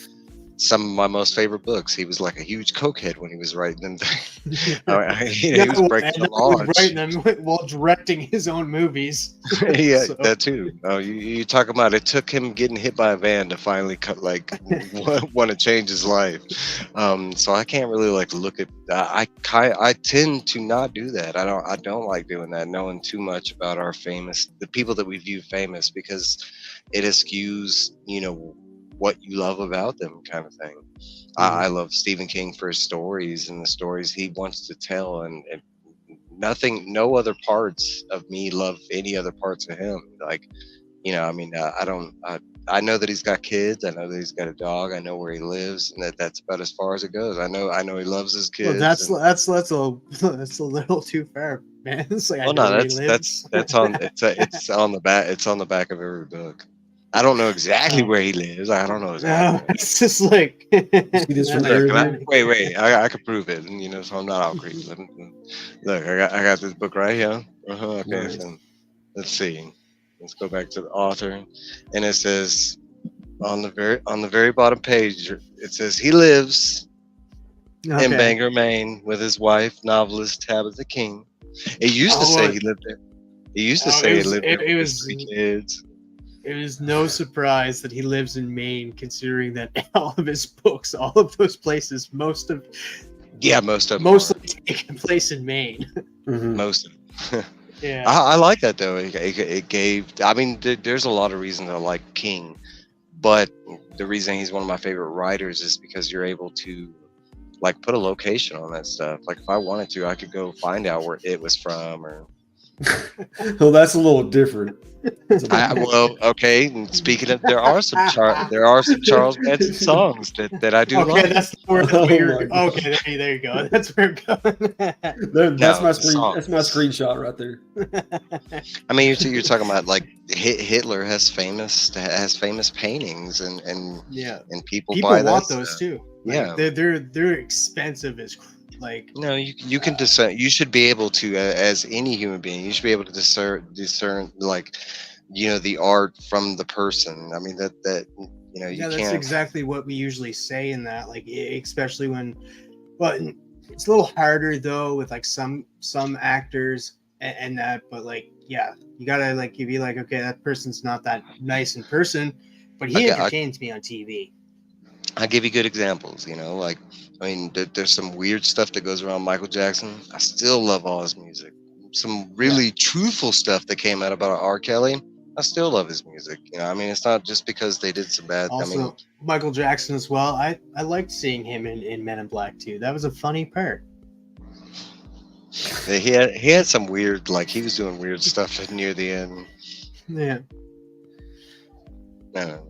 some of my most favorite books. He was like a huge cokehead when he was writing them. He was breaking the law. Writing them while directing his own movies. Yeah, so. That too. Oh, you talk about it took him getting hit by a van to finally want to change his life. So I can't really like look at. I tend to not do that. I don't like doing that. Knowing too much about the people that we view famous, because it eschews, what you love about them, kind of thing. I love Stephen King for his stories and the stories he wants to tell, and no other parts of me love any other parts of him. Like, I know that he's got kids. I know that he's got a dog. I know where he lives, and that's about as far as it goes. I know he loves his kids. Well, that's a little too far, man. It's like, that's on it's on the back. It's on the back of every book. I don't know exactly where he lives. I don't know exactly. It's just like wait, I can prove it, and so I'm not all crazy. Look, I got this book right here. Okay, nice. so let's see. Let's go back to the author, and it says on the very bottom page, it says he lives in Okay. Bangor, Maine, with his wife, novelist Tabitha King. It used to Oh, say look. he lived there. It used to Oh, say it he was- lived it- there it with was- his 3 kids. It is no surprise that he lives in Maine, considering that all of his books, all of those places, most of Most of them. mostly taking place in Maine. Mhm. Most of them. Yeah. I like that though. It gave. I mean, there's a lot of reasons I like King, but the reason he's one of my favorite writers is because you're able to like put a location on that stuff. Like if I wanted to, I could go find out where it was from, or Well, that's a little different. well, okay. And speaking of, there are some Charles Manson songs that I do Okay, like. that's where Oh you're. my God. Okay, there you go. That's where we're going. That's No, my the screen. songs. That's my screenshot right there. I mean, you're talking about like Hitler has famous paintings and Yeah, people people buy want that those stuff. too. Like, Yeah. they're expensive as like. No, you can discern. You should be able to, as any human being, you should be able to discern like, the art from the person. I mean that you Yeah, that's can't. exactly what we usually say in that. Like, especially when, but it's a little harder though with like some actors and that. But like, yeah, you gotta like you be like, okay, that person's not that nice in person, but he I entertains me on TV. I give you good examples. Like, I mean, there's some weird stuff that goes around Michael Jackson. I still love all his music. Some really truthful stuff that came out about R. Kelly. I still love his music. I mean, it's not just because they did some bad. Also, I mean, Michael Jackson as well. I liked seeing him in Men in Black too. That was a funny part. he had some weird, like he was doing weird stuff near the end. Yeah. I don't know.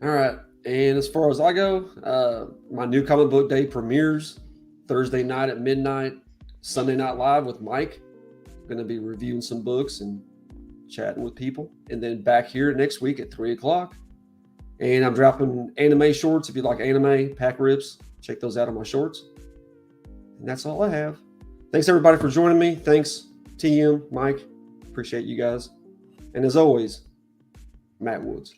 All right. And as far as I go, my new comic book day premieres Thursday night at midnight, Sunday Night Live with Mike. Going to be reviewing some books and chatting with people. And then back here next week at 3 o'clock. And I'm dropping anime shorts. If you like anime, pack rips, check those out on my shorts. And that's all I have. Thanks everybody for joining me. Thanks TM, Mike. Appreciate you guys. And as always, Matt Woods.